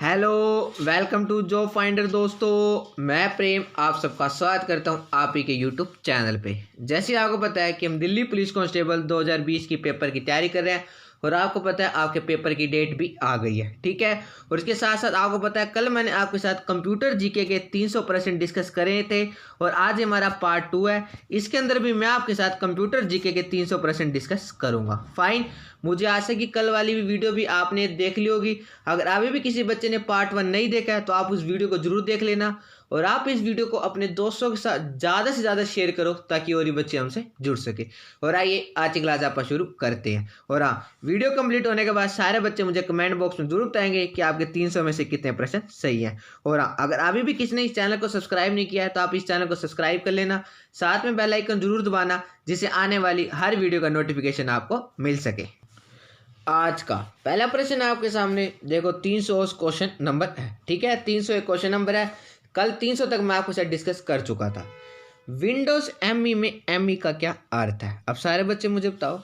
Hello, welcome to job finder दोस्तों। मैं प्रेम आप सबका स्वागत करता हूं आप ही के यूट्यूब चैनल पे। जैसे आपको पता है कि हम दिल्ली पुलिस कांस्टेबल 2020 की पेपर की तैयारी कर रहे हैं और आपको पता है आपके पेपर की डेट भी आ गई है, ठीक है। और इसके साथ साथ आपको पता है कल मैंने आपके साथ कंप्यूटर जीके के 300% डिस्कस करे थे और आज हमारा पार्ट 2 है। इसके अंदर भी मैं आपके साथ कंप्यूटर जीके के 300% डिस्कस करूंगा। फाइन, मुझे आशा है कि कल वाली भी वीडियो भी आपने देख ली होगी। अगर अभी भी किसी बच्चे ने पार्ट 1 नहीं देखा है तो आप उस वीडियो को जरूर देख लेना और आप इस वीडियो को अपने दोस्तों के साथ ज़्यादा से ज़्यादा शेयर करो ताकि और भी बच्चे हमसे जुड़ सके। और आइए आज की क्लास आप शुरू करते हैं। और हाँ, वीडियो कंप्लीट होने के बाद सारे बच्चे मुझे कमेंट बॉक्स में जरूर बताएंगे कि आपके 300 में से कितने प्रश्न सही हैं। और हाँ, अगर अभी भी किसी ने इस चैनल को सब्सक्राइब नहीं किया है तो आप इस चैनल को सब्सक्राइब कर लेना, साथ में बेल आइकन जरूर दबाना जिससे आने वाली हर वीडियो का नोटिफिकेशन आपको मिल सके। आज का पहला प्रश्न आपके सामने देखो, 300 क्वेश्चन नंबर है, ठीक है। 301 क्वेश्चन नंबर है। कल 300 तक मैं आपके साथ डिस्कस कर चुका था। विंडोज एमई में एमई का क्या अर्थ है? अब सारे बच्चे मुझे बताओ,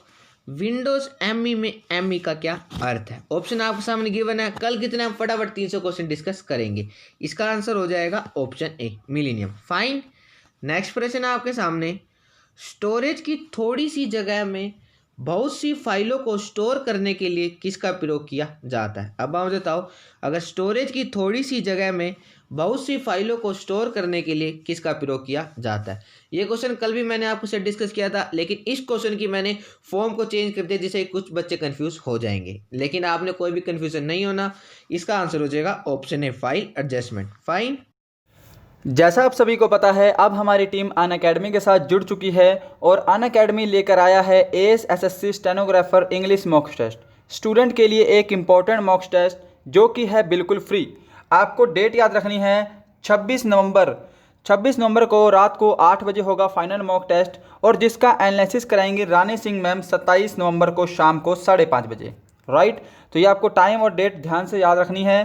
विंडोज एमई में एमई का क्या अर्थ है? ऑप्शन आपके सामने गिवन है। कल कितने हम फटाफट 300 क्वेश्चन डिस्कस करेंगे। इसका आंसर हो जाएगा ऑप्शन ए, मिलीनियम। फाइन, नेक्स्ट प्रश्न आपके सामने, स्टोरेज की थोड़ी सी जगह में बहुत सी फाइलों को स्टोर करने के लिए किसका प्रयोग किया जाता है? अब आप बताओ, अगर स्टोरेज की थोड़ी सी जगह में बहुत सी फाइलों को स्टोर करने के लिए किसका प्रयोग किया जाता है? ये क्वेश्चन कल भी मैंने आपके साथ डिस्कस किया था, लेकिन इस क्वेश्चन की मैंने फॉर्म को चेंज कर दिया जिससे कुछ बच्चे कंफ्यूज हो जाएंगे, लेकिन आपने कोई भी कंफ्यूजन नहीं होना। इसका आंसर हो जाएगा ऑप्शन ए, फाइल एडजस्टमेंट। फाइन, जैसा आप सभी को पता है, अब हमारी टीम अनअकैडमी के साथ जुड़ चुकी है और अनअकैडमी लेकर आया है AS SSC stenographer English mock test. Student के लिए एक इम्पॉर्टेंट मॉक टेस्ट जो कि है बिल्कुल फ्री। आपको डेट याद रखनी है 26 नवंबर। 26 नवंबर को रात को 8 बजे होगा फाइनल मॉक टेस्ट और जिसका एनालिसिस कराएंगे रानी सिंह मैम 27 नवंबर को शाम को 5:30 बजे। राइट, तो ये आपको टाइम और डेट ध्यान से याद रखनी है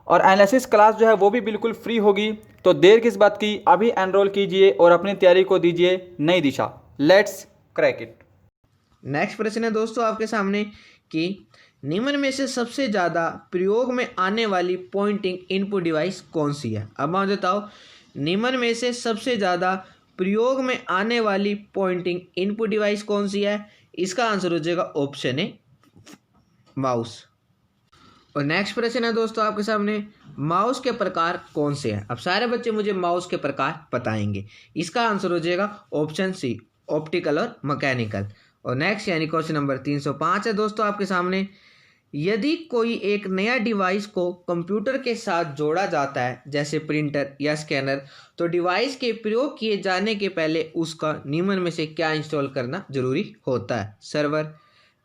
और एनालिसिस क्लास जो है वो भी बिल्कुल फ्री होगी। तो देर किस बात की, अभी एनरोल कीजिए और अपनी तैयारी को दीजिए नई दिशा। Let's crack it. नेक्स्ट प्रश्न है दोस्तों आपके सामने कि निम्न में से सबसे ज़्यादा प्रयोग में आने वाली पॉइंटिंग इनपुट डिवाइस कौन सी है? अब आप बताओ, निम्न में से सबसे ज़्यादा प्रयोग में आने वाली पॉइंटिंग इनपुट डिवाइस कौन सी है? इसका आंसर हो जाएगा ऑप्शन ए, माउस। और नेक्स्ट प्रश्न है दोस्तों आपके सामने, माउस के प्रकार कौन से हैं? अब सारे बच्चे मुझे माउस के प्रकार बताएंगे। इसका आंसर हो जाएगा ऑप्शन सी, ऑप्टिकल और मैकेनिकल। और नेक्स्ट यानी क्वेश्चन नंबर 305 है दोस्तों आपके सामने, यदि कोई एक नया डिवाइस को कंप्यूटर के साथ जोड़ा जाता है जैसे प्रिंटर या स्कैनर, तो डिवाइस के प्रयोग किए जाने के पहले उसका निम्न में से क्या इंस्टॉल करना जरूरी होता है? सर्वर,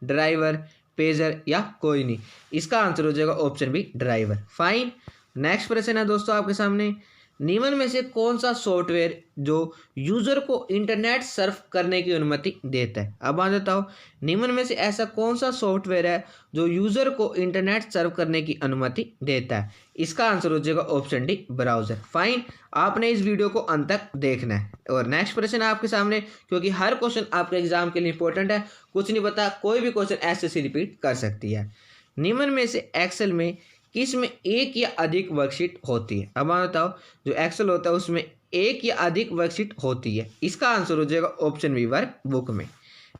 ड्राइवर, पेजर या कोई नहीं? इसका आंसर हो जाएगा option B, driver. Fine, next प्रश्न है दोस्तों आपके सामने, निम्न में से कौन सा सॉफ्टवेयर जो यूजर को इंटरनेट सर्फ करने की अनुमति देता है? अब आप बताओ, निम्न में से ऐसा कौन सा सॉफ्टवेयर है जो यूजर को इंटरनेट सर्फ करने की अनुमति देता है? इसका आंसर हो जाएगा ऑप्शन डी, ब्राउजर। फाइन, आपने इस वीडियो को अंत तक देखना है। और नेक्स्ट प्रश्न आपके सामने, क्योंकि हर क्वेश्चन आपके एग्जाम के लिए इंपॉर्टेंट है, कुछ नहीं पता कोई भी क्वेश्चन ऐसे से रिपीट कर सकती है। निम्न में से एक्सेल में किस में एक या अधिक वर्कशीट होती है? अब आप बताओ, जो एक्सेल होता है उसमें एक या अधिक वर्कशीट होती है। इसका आंसर हो जाएगा ऑप्शन बी, वर्क बुक में।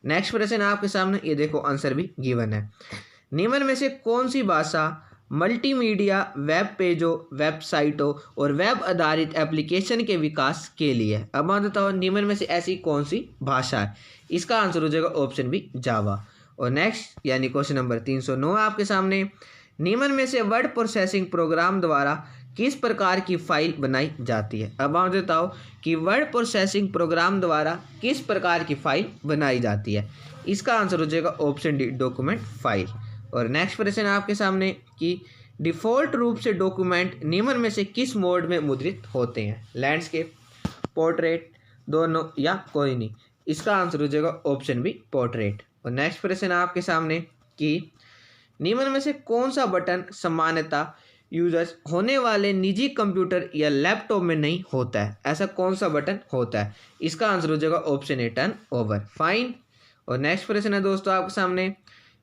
नेक्स्ट प्रश्न आपके सामने, ये देखो आंसर भी गिवन है। निम्न में से कौन सी भाषा मल्टीमीडिया वेब पेजों, वेबसाइटों और वेब आधारित एप्लीकेशन के विकास के लिए है? अब आप बताओ, निम्न में से ऐसी कौन सी भाषा है? इसका आंसर हो जाएगा ऑप्शन बी, जावा। और नेक्स्ट यानी क्वेश्चन नंबर 309 आपके सामने, निम्न में से वर्ड प्रोसेसिंग प्रोग्राम द्वारा किस प्रकार की फाइल बनाई जाती है? अब आप बताओ कि वर्ड प्रोसेसिंग प्रोग्राम द्वारा किस प्रकार की फाइल बनाई जाती है? इसका आंसर हो जाएगा ऑप्शन डी, डॉक्यूमेंट फाइल। और नेक्स्ट प्रश्न आपके सामने कि डिफ़ॉल्ट रूप से डॉक्यूमेंट निम्न में से किस मोड में मुद्रित होते हैं? लैंडस्केप, पोर्ट्रेट, दोनों या कोई नहीं? इसका आंसर हो जाएगा ऑप्शन बी, पोर्ट्रेट। और नेक्स्ट प्रश्न आपके सामने कि निम्न में से कौन सा बटन सामान्यतः यूजर्स होने वाले निजी कंप्यूटर या लैपटॉप में नहीं होता है? ऐसा कौन सा बटन होता है? इसका आंसर हो जाएगा ऑप्शन ए, टर्न ओवर। फाइन। और नेक्स्ट प्रश्न है दोस्तों आपके सामने,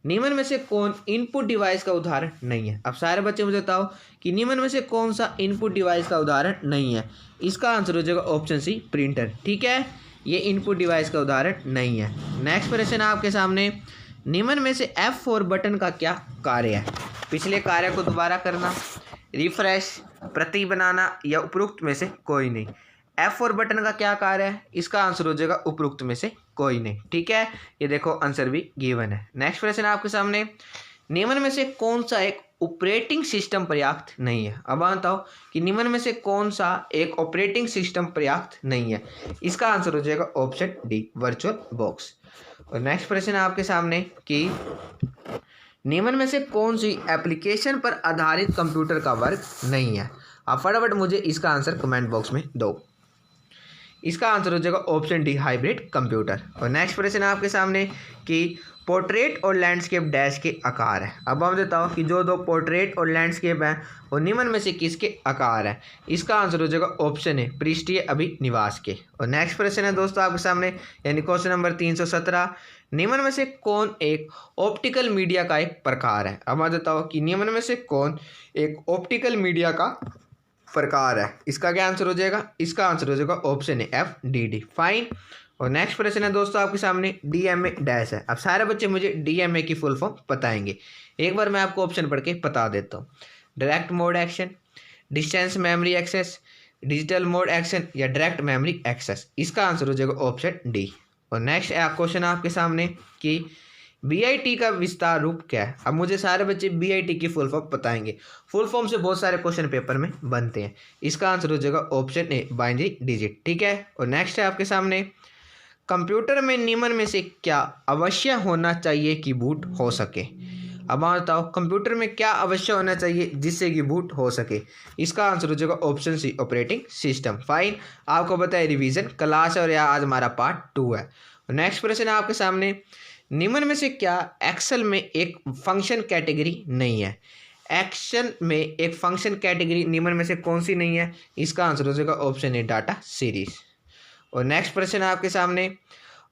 निम्न में से कौन इनपुट डिवाइस का उदाहरण नहीं है। अब सारे बच्चे मुझे बताओ कि निम्न में से कौन सा इनपुट डिवाइस का उदाहरण नहीं है। इसका आंसर हो जाएगा ऑप्शन सी, प्रिंटर। ठीक है, ये इनपुट डिवाइस का उदाहरण नहीं है। नेक्स्ट प्रश्न आपके सामने, निम्न में से F4 बटन का क्या कार्य है। पिछले कार्य को दोबारा करना, रिफ्रेश, प्रति बनाना या उपरोक्त में से कोई नहीं। F4 बटन का क्या कार्य है, इसका आंसर हो जाएगा उपरोक्त में से कोई नहीं। ठीक है, ये देखो आंसर भी गिवन है। नेक्स्ट प्रश्न आपके सामने, निम्न में से कौन सा एक ऑपरेटिंग सिस्टम पर्याप्त नहीं है। अब बताओ कि निम्न में से कौन सा एक ऑपरेटिंग सिस्टम पर्याप्त नहीं है। इसका आंसर हो जाएगा ऑप्शन डी, वर्चुअल बॉक्स। और नेक्स्ट प्रश्न आपके सामने कि निम्न में से कौन सी एप्लीकेशन पर आधारित कंप्यूटर का वर्ग नहीं है। आप फटाफट मुझे इसका आंसर कमेंट बॉक्स में दो। इसका आंसर हो जाएगा ऑप्शन डी, हाइब्रिड कंप्यूटर। और नेक्स्ट प्रश्न आपके सामने कि पोर्ट्रेट और लैंडस्केप डैश के आकार है। अब हम बताओ कि जो दो पोर्ट्रेट और लैंडस्केप हैं वो निम्न में से किसके आकार है। इसका आंसर हो जाएगा ऑप्शन है, पृष्ठीय अभिनिवास के। और नेक्स्ट प्रश्न है दोस्तों आपके सामने, यानी क्वेश्चन नंबर 317, निम्न में से कौन एक ऑप्टिकल मीडिया का एक प्रकार है। अब हम बताओ कि निम्न में से कौन एक ऑप्टिकल मीडिया का प्रकार है। इसका क्या आंसर हो जाएगा, इसका आंसर हो जाएगा ऑप्शन है FDD, फाइन। और नेक्स्ट प्रश्न है दोस्तों आपके सामने, DMA डैश है। अब सारे बच्चे मुझे DMA की फुल फॉर्म बताएंगे। एक बार मैं आपको ऑप्शन पढ़ के बता देता हूँ। Direct mode action, distance memory access, digital mode action या डायरेक्ट मेमोरी एक्सेस। इसका आंसर हो जाएगा ऑप्शन डी। और नेक्स्ट क्वेश्चन आपके सामने कि BIT का विस्तार रूप क्या है। अब मुझे सारे बच्चे BIT की फुल फॉर्म बताएंगे। फुल फॉर्म से बहुत सारे क्वेश्चन पेपर में बनते हैं। इसका आंसर हो जाएगा ऑप्शन ए, बाइनरी डिजिट। ठीक है, और नेक्स्ट है आपके सामने, कंप्यूटर में निम्न में से क्या अवश्य होना चाहिए कि बूट हो सके। अब आप बताओ कंप्यूटर में क्या अवश्य होना चाहिए जिससे कि बूट हो सके। इसका आंसर हो जाएगा option C, operating system, fine. आपको बताए रिवीजन क्लास है और यहाँ आज हमारा पार्ट 2 है। नेक्स्ट प्रश्न है आपके सामने, निम्न में से क्या एक्सेल में एक फंक्शन कैटेगरी नहीं है। एक्शन में एक फंक्शन कैटेगरी निम्न में से कौन सी नहीं है। इसका आंसर हो जाएगा ऑप्शन ए, डाटा सीरीज। और नेक्स्ट प्रश्न है आपके सामने,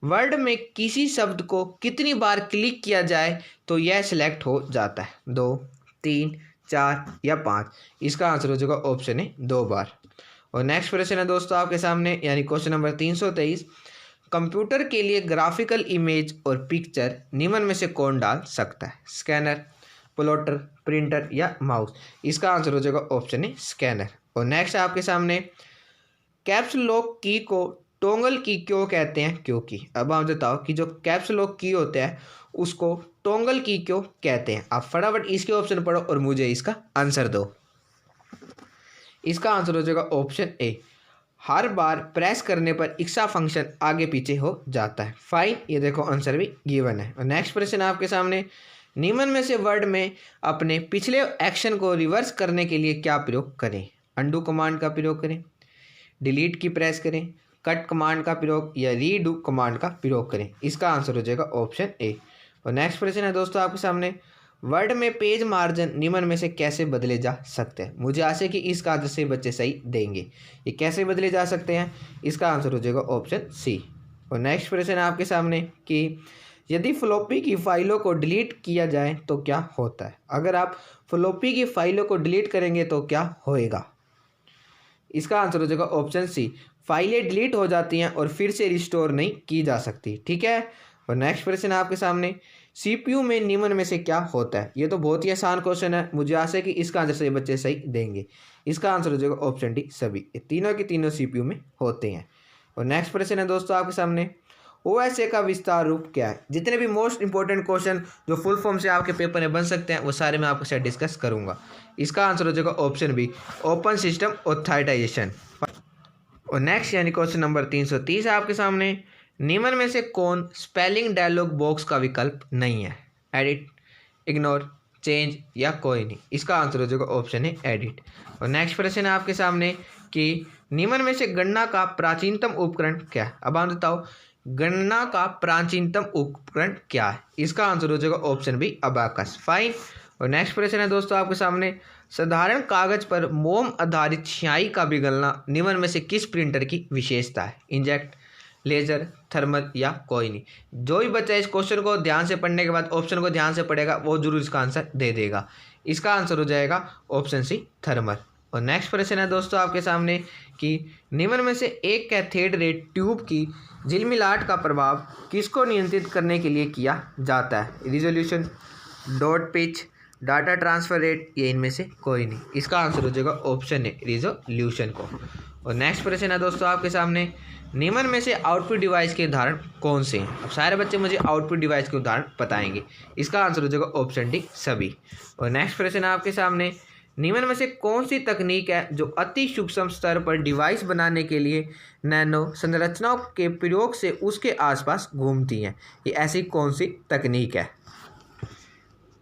वर्ड में किसी शब्द को कितनी बार क्लिक किया जाए तो यह सिलेक्ट हो जाता है। 2, 3, 4 या 5। इसका आंसर हो जाएगा ऑप्शन है 2 बार। और नेक्स्ट प्रश्न है दोस्तों आपके सामने, यानी क्वेश्चन नंबर 323, कंप्यूटर के लिए ग्राफिकल इमेज और पिक्चर निम्न में से कौन डाल सकता है। स्कैनर, प्लॉटर, प्रिंटर या माउस। इसका आंसर हो जाएगा ऑप्शन है स्कैनर। और नेक्स्ट आपके सामने, कैप्स लॉक की को टॉगल की क्यों कहते हैं, क्योंकि। अब आप बताओ कि जो कैप्स लॉक की होता है उसको टॉगल की क्यों कहते हैं। आप फटाफट इसके ऑप्शन पढ़ो और मुझे इसका आंसर दो। इसका आंसर हो जाएगा ऑप्शन ए, हर बार प्रेस करने पर इक्सा फंक्शन आगे पीछे हो जाता है, फाइन। ये देखो आंसर भी गिवन है। और नेक्स्ट प्रश्न आपके सामने, निम्न में से वर्ड में अपने पिछले एक्शन को रिवर्स करने के लिए क्या प्रयोग करें। अंडू कमांड का प्रयोग करें, डिलीट की प्रेस करें, कट कमांड का प्रयोग या रीडू कमांड का प्रयोग करें। इसका आंसर हो जाएगा ऑप्शन ए। और नेक्स्ट प्रश्न है दोस्तों आपके सामने, वर्ड में पेज मार्जिन निम्न में से कैसे बदले जा सकते हैं। मुझे आशा है कि इसका आंसर से बच्चे सही देंगे। ये कैसे बदले जा सकते हैं, इसका आंसर हो जाएगा ऑप्शन सी। और नेक्स्ट प्रश्न है आपके सामने कि यदि फ्लॉपी की फाइलों को डिलीट किया जाए तो क्या होता है। अगर आप फ्लॉपी की फाइलों को डिलीट करेंगे तो क्या होएगा। इसका आंसर हो जाएगा ऑप्शन सी, फाइलें डिलीट हो जाती हैं और फिर से रिस्टोर नहीं की जा सकती। ठीक है, और नेक्स्ट प्रश्न आपके सामने, CPU में निम्न में से क्या होता है। ये तो बहुत ही आसान क्वेश्चन है, मुझे आशा है कि इसका आंसर से बच्चे सही देंगे। इसका आंसर हो जाएगा ऑप्शन डी, सभी। ये तीनों के तीनों CPU में होते हैं। और नेक्स्ट प्रश्न है दोस्तों आपके सामने, OSA का विस्तार रूप क्या है। जितने भी मोस्ट इंपॉर्टेंट क्वेश्चन जो फुल फॉर्म से आपके पेपर में बन सकते हैं वो सारे मैं आपके साथ डिस्कस करूंगा। इसका आंसर हो जाएगा option B, open system authorization. और नेक्स्ट यानी क्वेश्चन नंबर 330 आपके सामने, निम्न में से कौन स्पेलिंग डायलॉग बॉक्स का विकल्प नहीं है। एडिट, इग्नोर, चेंज या कोई नहीं। इसका आंसर हो जाएगा ऑप्शन है एडिट। और नेक्स्ट प्रश्न है आपके सामने कि निम्न में से गणना का प्राचीनतम उपकरण क्या है। अब आप बताओ गणना का प्राचीनतम उपकरण क्या है। इसका आंसर हो जाएगा ऑप्शन बी, अबाकस, फाइन। और नेक्स्ट प्रश्न है दोस्तों आपके सामने, साधारण कागज पर मोम आधारित स्याही का पिघलना निम्न में से किस प्रिंटर की विशेषता है। इंजेक्ट, लेजर, थर्मल या कोई नहीं। जो भी बच्चा इस क्वेश्चन को ध्यान से पढ़ने के बाद ऑप्शन को ध्यान से पढ़ेगा वो जरूर इसका आंसर दे देगा। इसका आंसर हो जाएगा ऑप्शन सी, थर्मल। और नेक्स्ट प्रश्न है दोस्तों आपके सामने कि निम्न में से एक कैथोड रे ट्यूब की झिलमिलाहट का प्रभाव किसको नियंत्रित करने के लिए किया जाता है? Resolution, dot pitch, data transfer rate या इनमें से कोई नहीं। इसका आंसर हो जाएगा ऑप्शन ए, रिजोल्यूशन को। और नेक्स्ट प्रश्न है दोस्तों आपके सामने निम्न में से आउटपुट डिवाइस के उदाहरण कौन से हैं? अब सारे बच्चे मुझे आउटपुट डिवाइस के उदाहरण बताएंगे। इसका आंसर हो जाएगा ऑप्शन डी, सभी। और नेक्स्ट प्रश्न है आपके सामने निम्न में से कौन सी तकनीक है जो अति सूक्ष्म स्तर पर डिवाइस बनाने के लिए नैनो संरचनाओं के प्रयोग से उसके आसपास घूमती हैं? ये ऐसी कौन सी तकनीक है?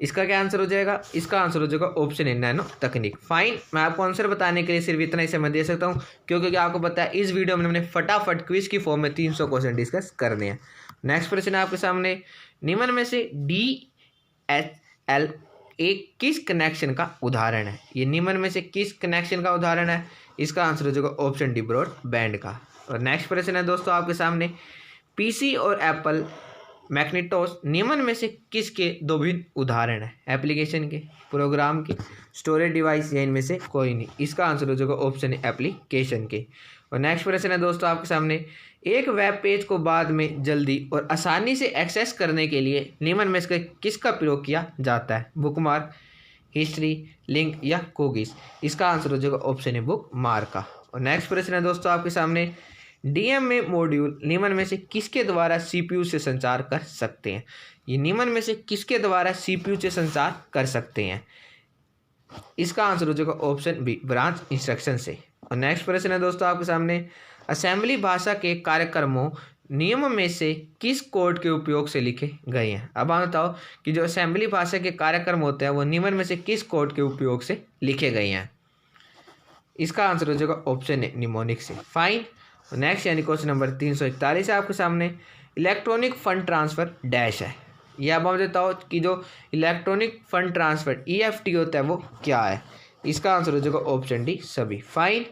इसका क्या आंसर हो जाएगा? इसका आंसर हो जाएगा ऑप्शन ए, नैनो तकनीक। फाइन, मैं आपको आंसर बताने के लिए सिर्फ इतना ही समय दे सकता हूँ क्योंकि आपको पता है इस वीडियो में हमने फटाफट क्विज की फॉर्म में 300 क्वेश्चन डिस्कस करने हैं। नेक्स्ट प्रश्न है आपके सामने निम्न में से DHL एक किस कनेक्शन का उदाहरण है? ये निम्न में से किस कनेक्शन का उदाहरण है? इसका आंसर हो जाएगा ऑप्शन डी, ब्रॉडबैंड का। और नेक्स्ट प्रश्न है दोस्तों आपके सामने PC और एप्पल मैग्नेटोस निम्न में से किसके दो भिन्न उदाहरण है? एप्लीकेशन के, प्रोग्राम के, स्टोरेज डिवाइस या इनमें से कोई नहीं। इसका आंसर हो जाएगा ऑप्शन है, एप्लीकेशन के। और नेक्स्ट प्रश्न है दोस्तों आपके सामने एक वेब पेज को बाद में जल्दी और आसानी से एक्सेस करने के लिए निम्न में से किसका प्रयोग किया जाता है? बुकमार्क, हिस्ट्री, लिंक या कुकीज? इसका आंसर हो जाएगा ऑप्शन है, बुकमार्क का। और नेक्स्ट प्रश्न है दोस्तों आपके सामने DMA मॉड्यूल निम्न में से किसके द्वारा CPU से संचार कर सकते हैं? ये निम्न में से किसके द्वारा CPU से संचार कर सकते हैं? इसका आंसर हो जाएगा ऑप्शन बी, ब्रांच इंस्ट्रक्शन से। और नेक्स्ट प्रश्न है दोस्तों आपके सामने असेंबली भाषा के कार्यक्रमों नियम में से किस कोड के उपयोग से लिखे गए हैं? अब आप बताओ कि जो असेंबली भाषा के कार्यक्रम होते हैं वो निम्न में से किस कोड के उपयोग से लिखे गए हैं? इसका आंसर हो जाएगा ऑप्शन ए, निमोनिक से। फाइन। नेक्स्ट यानी क्वेश्चन नंबर 341 है आपके सामने इलेक्ट्रॉनिक फंड ट्रांसफ़र डैश है। ये अब हम बताओ कि जो इलेक्ट्रॉनिक फंड ट्रांसफ़र EFT होता है वो क्या है? इसका आंसर हो जाएगा ऑप्शन डी, सभी। फाइन।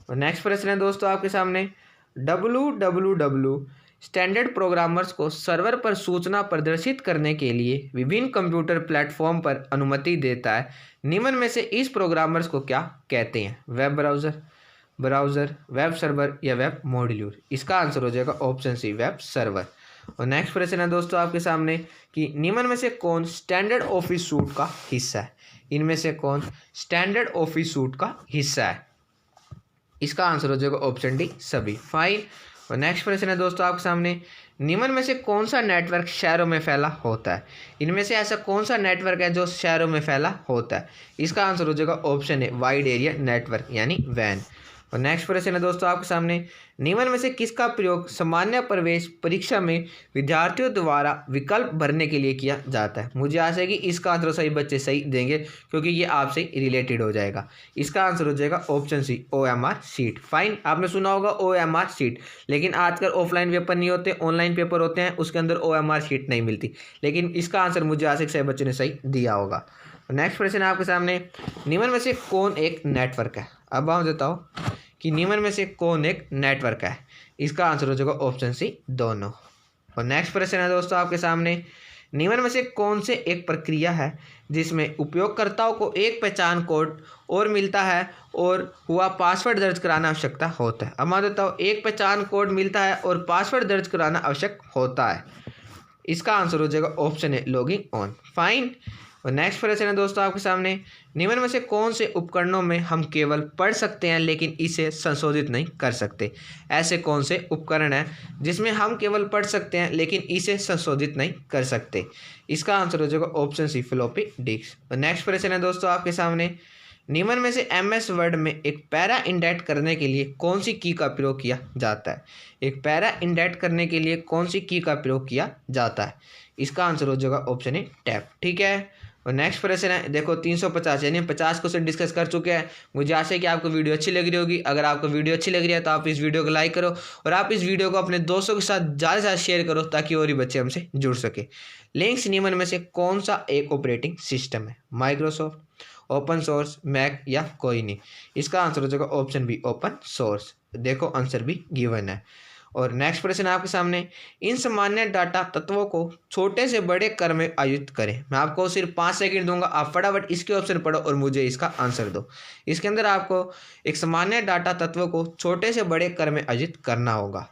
और नेक्स्ट प्रश्न है दोस्तों आपके सामने www स्टैंडर्ड प्रोग्रामर्स को सर्वर पर सूचना प्रदर्शित करने के लिए विभिन्न कंप्यूटर प्लेटफॉर्म पर अनुमति देता है। निम्न में से इस प्रोग्रामर्स को क्या कहते हैं? वेब ब्राउज़र, वेब सर्वर या वेब मॉड्यूल? इसका आंसर हो जाएगा ऑप्शन सी, वेब सर्वर। और नेक्स्ट प्रश्न है दोस्तों आपके सामने कि निम्न में से कौन स्टैंडर्ड ऑफिस सूट का हिस्सा है? इनमें से कौन स्टैंडर्ड ऑफिस सूट का हिस्सा है? इसका आंसर हो जाएगा ऑप्शन डी, सभी। फाइन। और नेक्स्ट प्रश्न है दोस्तों आपके सामने निम्न में से कौन सा नेटवर्क शहरों में फैला होता है? इनमें से ऐसा कौन सा नेटवर्क है जो शहरों में फैला होता है? इसका आंसर हो जाएगा ऑप्शन ए, वाइड एरिया नेटवर्क यानी वैन। और नेक्स्ट प्रश्न है दोस्तों आपके सामने निम्न में से किसका प्रयोग सामान्य प्रवेश परीक्षा में विद्यार्थियों द्वारा विकल्प भरने के लिए किया जाता है? मुझे आशा है कि इसका आंसर सही बच्चे सही देंगे क्योंकि ये आपसे रिलेटेड हो जाएगा। इसका आंसर हो जाएगा option C, OMR sheet. Fine. आपने सुना होगा OMR शीट, लेकिन आजकल ऑफलाइन पेपर नहीं होते, ऑनलाइन पेपर होते हैं, उसके अंदर OMR शीट नहीं मिलती। लेकिन इसका आंसर मुझे आशा है सही बच्चे ने सही दिया होगा। नेक्स्ट प्रश्न है आपके सामने निम्न में से कौन एक नेटवर्क है? अब आप बताओ कि निम्न में से कौन एक नेटवर्क है? इसका आंसर हो जाएगा ऑप्शन सी, दोनों। और नेक्स्ट प्रश्न है दोस्तों आपके सामने निम्न में से कौन से एक प्रक्रिया है जिसमें उपयोगकर्ताओं को एक पहचान कोड और मिलता है और हुआ पासवर्ड दर्ज कराना आवश्यकता होता है? अब मैं बताओ एक पहचान कोड मिलता है और पासवर्ड दर्ज कराना आवश्यक होता है। इसका आंसर हो जाएगा option A, logging on. Fine. और नेक्स्ट प्रश्न है दोस्तों आपके सामने निम्न में से कौन से उपकरणों में हम केवल पढ़ सकते हैं लेकिन इसे संशोधित नहीं कर सकते? ऐसे कौन से उपकरण हैं जिसमें हम केवल पढ़ सकते हैं लेकिन इसे संशोधित नहीं कर सकते? इसका आंसर हो जाएगा ऑप्शन सी, फ्लॉपी डिस्क। और नेक्स्ट प्रश्न है दोस्तों आपके सामने निम्न में से MS वर्ड में एक पैरा इंडेंट करने के लिए कौन सी की का प्रयोग किया जाता है? एक पैरा इंडेंट करने के लिए कौन सी की का प्रयोग किया जाता है? इसका आंसर हो जाएगा ऑप्शन ए, टैब। ठीक है। और नेक्स्ट प्रश्न है देखो 350 यानी 50 क्वेश्चन डिस्कस कर चुके हैं। मुझे आशा है कि आपको वीडियो अच्छी लग रही होगी। अगर आपको वीडियो अच्छी लग रही है तो आप इस वीडियो को लाइक करो और आप इस वीडियो को अपने दोस्तों के साथ ज़्यादा से ज़्यादा शेयर करो ताकि और ही बच्चे हमसे जुड़ सके। लिनक्स निम्न में से कौन सा एक ऑपरेटिंग सिस्टम है? माइक्रोसॉफ्ट, ओपन सोर्स, मैक या कोई नहीं? इसका आंसर हो जाएगा ऑप्शन बी, ओपन सोर्स। देखो आंसर भी गिवन है। और नेक्स्ट प्रश्न है आपके सामने, इन सामान्य डाटा तत्वों को छोटे से बड़े क्रम में आयोजित करें। मैं आपको सिर्फ 5 सेकंड दूंगा, आप फटाफट इसके ऑप्शन पढ़ो और मुझे इसका आंसर दो। इसके अंदर आपको एक सामान्य डाटा तत्व को छोटे से बड़े क्रम में आयोजित करना होगा।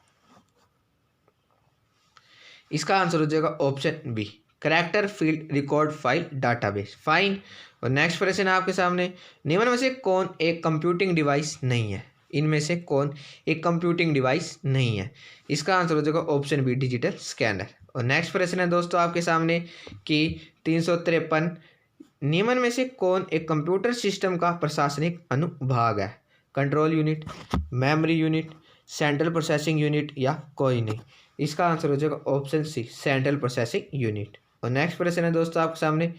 इसका आंसर हो जाएगा option B, character field record file database. Fine. और नेक्स्ट प्रश्न है आपके सामने, निम्न में से कौन एक कंप्यूटिंग डिवाइस नहीं है? इनमें से कौन एक कंप्यूटिंग डिवाइस नहीं है? इसका आंसर हो जाएगा ऑप्शन बी, डिजिटल स्कैनर। और नेक्स्ट प्रश्न है दोस्तों आपके सामने कि 353, निम्न में से कौन एक कंप्यूटर सिस्टम का प्रशासनिक अनुभाग है? Control unit, memory unit, central processing unit या कोई नहीं? इसका आंसर हो जाएगा option C, central processing unit. और नेक्स्ट प्रश्न है दोस्तों आपके सामने,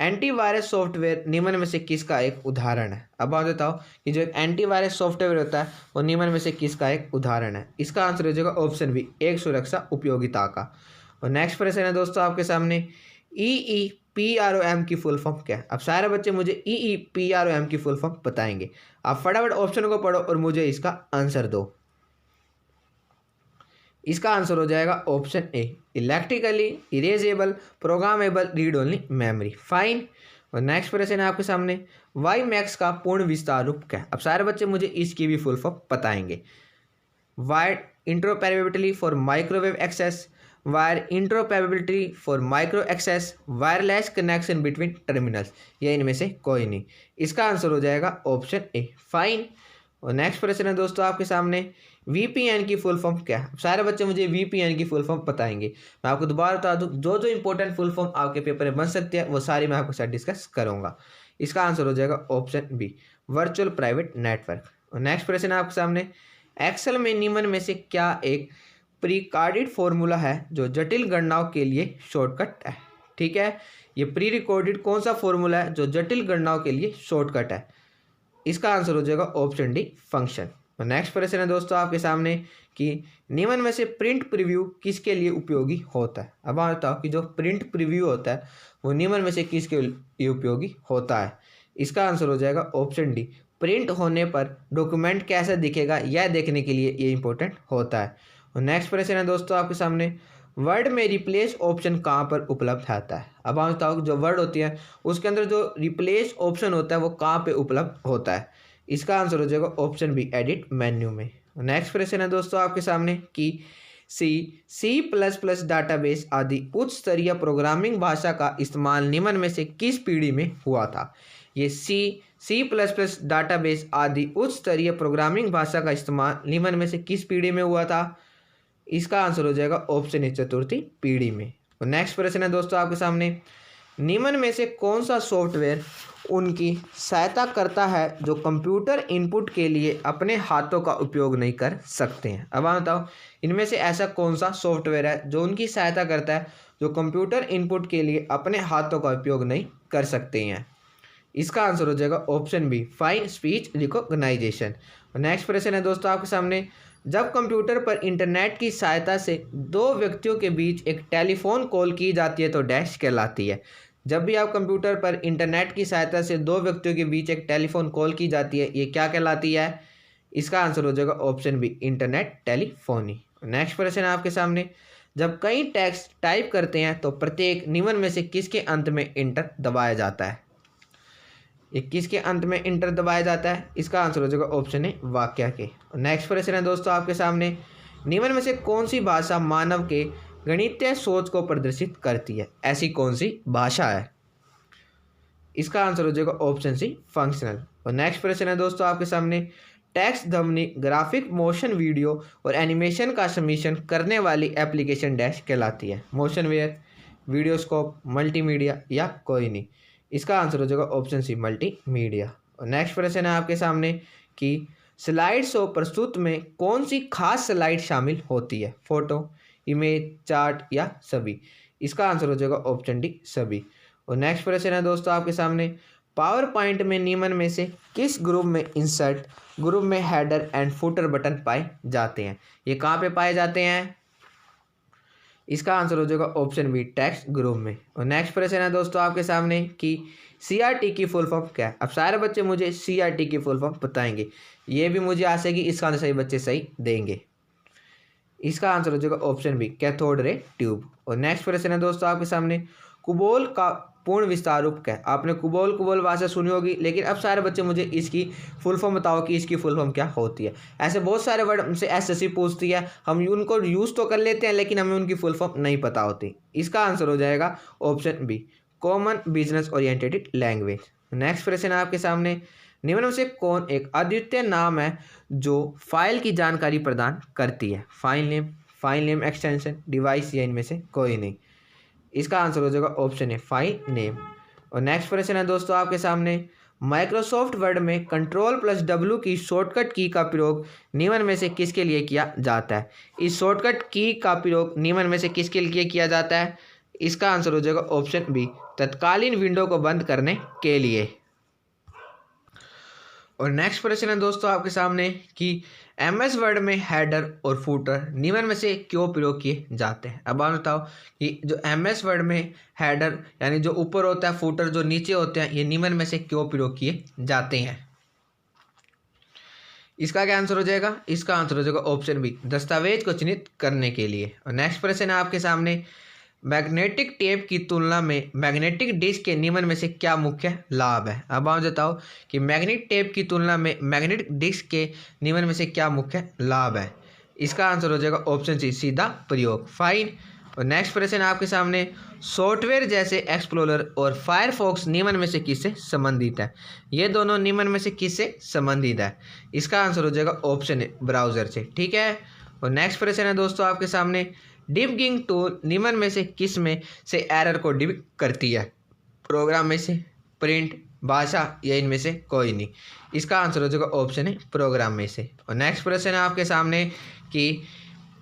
एंटीवायरस सॉफ्टवेयर निम्न में से किसका एक उदाहरण है? अब आप बताओ कि जो एक एंटीवायरस सॉफ्टवेयर होता है वो निम्न में से किसका एक उदाहरण है? इसका आंसर हो जाएगा ऑप्शन बी, एक सुरक्षा उपयोगिता का। और नेक्स्ट प्रश्न है दोस्तों आपके सामने, EEPROM की फुल फॉर्म क्या है? अब सारे बच्चे मुझे EEPROM की फुल फॉर्म बताएंगे। आप फटाफट ऑप्शन को पढ़ो और मुझे इसका आंसर दो। इसका आंसर हो जाएगा ऑप्शन ए, electrically erasable programmable read only memory. Fine. और नेक्स्ट प्रश्न है आपके सामने, वाई मैक्स का पूर्ण विस्तार रूप क्या है? अब सारे बच्चे मुझे इसकी भी फुल फॉर्म बताएंगे। Wired interoperability for microwave access, wire interoperability for micro access, wireless connection between terminals, या इनमें से कोई नहीं? इसका आंसर हो जाएगा ऑप्शन ए। फाइन। और नेक्स्ट प्रश्न है दोस्तों आपके सामने, VPN की फुल फॉर्म क्या है? सारे बच्चे मुझे VPN की फुल फॉर्म बताएंगे। मैं आपको दोबारा बता दूं, जो जो इंपॉर्टेंट फुल फॉर्म आपके पेपर में बन सकती है वो सारी मैं आपके साथ डिस्कस करूंगा। इसका आंसर हो जाएगा option B, virtual private network. और नेक्स्ट प्रश्न है आपके सामने, एक्सेल में निम्न में से क्या एक प्री-कोडेड फॉर्मूला है जो जटिल गणनाओं के लिए शॉर्टकट है? ठीक है, ये प्री रिकॉर्डेड कौन सा फॉर्मूला है जो जटिल गणनाओं के लिए शॉर्टकट है? इसका आंसर हो जाएगा ऑप्शन डी, फंक्शन। और नेक्स्ट प्रश्न है दोस्तों आपके सामने कि निम्न में से प्रिंट प्रीव्यू किसके लिए उपयोगी होता है? अब आप बताओ कि जो प्रिंट प्रीव्यू होता है वो निम्न में से किसके लिए उपयोगी होता है? इसका आंसर हो जाएगा ऑप्शन डी, प्रिंट होने पर डॉक्यूमेंट कैसा दिखेगा यह देखने के लिए ये इंपॉर्टेंट होता है। और नेक्स्ट प्रश्न है दोस्तों आपके सामने, वर्ड में रिप्लेस ऑप्शन कहाँ पर उपलब्ध आता है? अब आप बताओ जो वर्ड होती है उसके अंदर जो रिप्लेस ऑप्शन होता है वो कहाँ पे उपलब्ध होता है? इसका आंसर हो जाएगा ऑप्शन बी, एडिट मेन्यू में। नेक्स्ट प्रश्न है दोस्तों आपके सामने कि C++ डाटाबेस आदि उच्च स्तरीय प्रोग्रामिंग भाषा का इस्तेमाल निम्न में से किस पीढ़ी में हुआ था? ये C++ डाटाबेस आदि उच्च स्तरीय प्रोग्रामिंग भाषा का इस्तेमाल निम्न में से किस पीढ़ी में हुआ था? इसका आंसर हो जाएगा ऑप्शन ए, चतुर्थी पीढ़ी में। और नेक्स्ट प्रश्न है दोस्तों आपके सामने, निम्न में से कौन सा सॉफ्टवेयर उनकी सहायता करता है जो कंप्यूटर इनपुट के लिए अपने हाथों का उपयोग नहीं कर सकते हैं? अब आप बताओ इनमें से ऐसा कौन सा सॉफ्टवेयर है जो उनकी सहायता करता है जो कंप्यूटर इनपुट के लिए अपने हाथों का उपयोग नहीं कर सकते हैं? इसका आंसर हो जाएगा option B, fine speech recognization. और नेक्स्ट प्रश्न है दोस्तों आपके सामने, जब कंप्यूटर पर इंटरनेट की सहायता से दो व्यक्तियों के बीच एक टेलीफोन कॉल की जाती है तो डैश कहलाती है? जब भी आप कंप्यूटर पर इंटरनेट की सहायता से दो व्यक्तियों के बीच एक टेलीफोन कॉल की जाती है ये क्या कहलाती है? इसका आंसर हो जाएगा option B, internet telephony. Next प्रश्न है आपके सामने, जब कई टेक्स्ट टाइप करते हैं तो प्रत्येक निम्न में से किसके अंत में इंटर दबाया जाता है? ये किसके अंत में इंटर दबाया जाता है? इसका आंसर हो जाएगा ऑप्शन ए, वाक्य के। नेक्स्ट प्रश्न है दोस्तों आपके सामने, निम्न में से कौन सी भाषा मानव के गणितीय सोच को प्रदर्शित करती है? ऐसी कौन सी भाषा है? इसका आंसर हो जाएगा ऑप्शन सी, फंक्शनल। और नेक्स्ट प्रश्न है दोस्तों आपके सामने, टेक्स्ट, ध्वनि, ग्राफिक, मोशन, वीडियो और एनिमेशन का सबमिशन करने वाली एप्लीकेशन डैश कहलाती है? मोशनवेयर, वीडियोस्कोप, मल्टीमीडिया या कोई नहीं? इसका आंसर हो जाएगा ऑप्शन सी, मल्टीमीडिया। और नेक्स्ट प्रश्न है आपके सामने कि स्लाइड शो प्रस्तुत में कौन सी खास स्लाइड शामिल होती है? फोटो, इमेज, चार्ट या सभी? इसका आंसर हो जाएगा ऑप्शन डी, सभी। और नेक्स्ट प्रश्न है दोस्तों आपके सामने, पावर पॉइंट में निम्न में से किस ग्रुप में इंसर्ट ग्रुप में हेडर एंड फुटर बटन पाए जाते हैं? ये कहाँ पे पाए जाते हैं? इसका आंसर हो जाएगा ऑप्शन बी, टेक्स्ट ग्रुप में। और नेक्स्ट प्रश्न है दोस्तों आपके सामने कि CRT की फुल फॉर्म क्या है? अब सारे बच्चे मुझे CRT की फुल फॉर्म बताएंगे। ये भी मुझे आशा है कि इसका आंसर सही बच्चे सही देंगे। इसका आंसर हो जाएगा option B cathode ray tube. और नेक्स्ट प्रश्न है दोस्तों आपके सामने, कुबोल का पूर्ण विस्तार रूप क्या है। आपने कुबोल भाषा सुनी होगी, लेकिन अब सारे बच्चे मुझे इसकी फुल फॉर्म बताओ कि इसकी फुल फॉर्म क्या होती है। ऐसे बहुत सारे वर्ड हमसे एसएससी पूछती है, हम उनको यूज़ तो कर लेते हैं लेकिन हमें उनकी फुल फॉर्म नहीं पता होती। इसका आंसर हो जाएगा option B common business oriented language. Next प्रश्न है आपके सामने, निम्न में से कौन एक अद्वितीय नाम है जो फाइल की जानकारी प्रदान करती है। फाइल नेम एक्सटेंशन, डिवाइस या इनमें से कोई नहीं। इसका आंसर हो जाएगा ऑप्शन है फाइल नेम। और नेक्स्ट प्रश्न है दोस्तों आपके सामने, माइक्रोसॉफ्ट वर्ड में Ctrl+W की शॉर्टकट की का प्रयोग निम्न में से किसके लिए किया जाता है। इस शॉर्टकट की का प्रयोग निम्न में से किसके लिए किया जाता है। इसका आंसर हो जाएगा ऑप्शन बी तत्कालीन विंडो को बंद करने के लिए। और नेक्स्ट प्रश्न है दोस्तों आपके सामने कि MS वर्ड में हेडर और फूटर निम्न में से क्यों प्रयोग किए जाते हैं। अब आप बताओ कि जो MS वर्ड में हेडर यानी जो ऊपर होता है, फूटर जो नीचे होते हैं, ये निम्न में से क्यों प्रयोग किए जाते हैं। इसका क्या आंसर हो जाएगा। इसका आंसर हो जाएगा ऑप्शन बी दस्तावेज को चिन्हित करने के लिए। और नेक्स्ट प्रश्न है आपके सामने, मैग्नेटिक टेप की तुलना में मैग्नेटिक डिस्क के निम्न में से क्या मुख्य लाभ है। अब आप बताओ कि मैग्नेटिक टेप की तुलना में मैग्नेटिक डिस्क के निम्न में से क्या मुख्य लाभ है। इसका आंसर हो जाएगा ऑप्शन सी सीधा प्रयोग, फाइन। और नेक्स्ट प्रश्न आपके सामने, सॉफ्टवेयर जैसे एक्सप्लोरर और फायरफॉक्स निम्न में से किससे संबंधित है। ये दोनों निम्न में से किससे संबंधित है। इसका आंसर हो जाएगा ऑप्शन ए ब्राउजर से, ठीक है। और नेक्स्ट प्रश्न है दोस्तों आपके सामने, डिबगिंग टूल निम्न में से किस में से एरर को डिबग करती है। प्रोग्राम में से, प्रिंट, भाषा या इनमें से कोई नहीं। इसका आंसर हो जाएगा ऑप्शन है प्रोग्राम में से। और नेक्स्ट प्रश्न है आपके सामने कि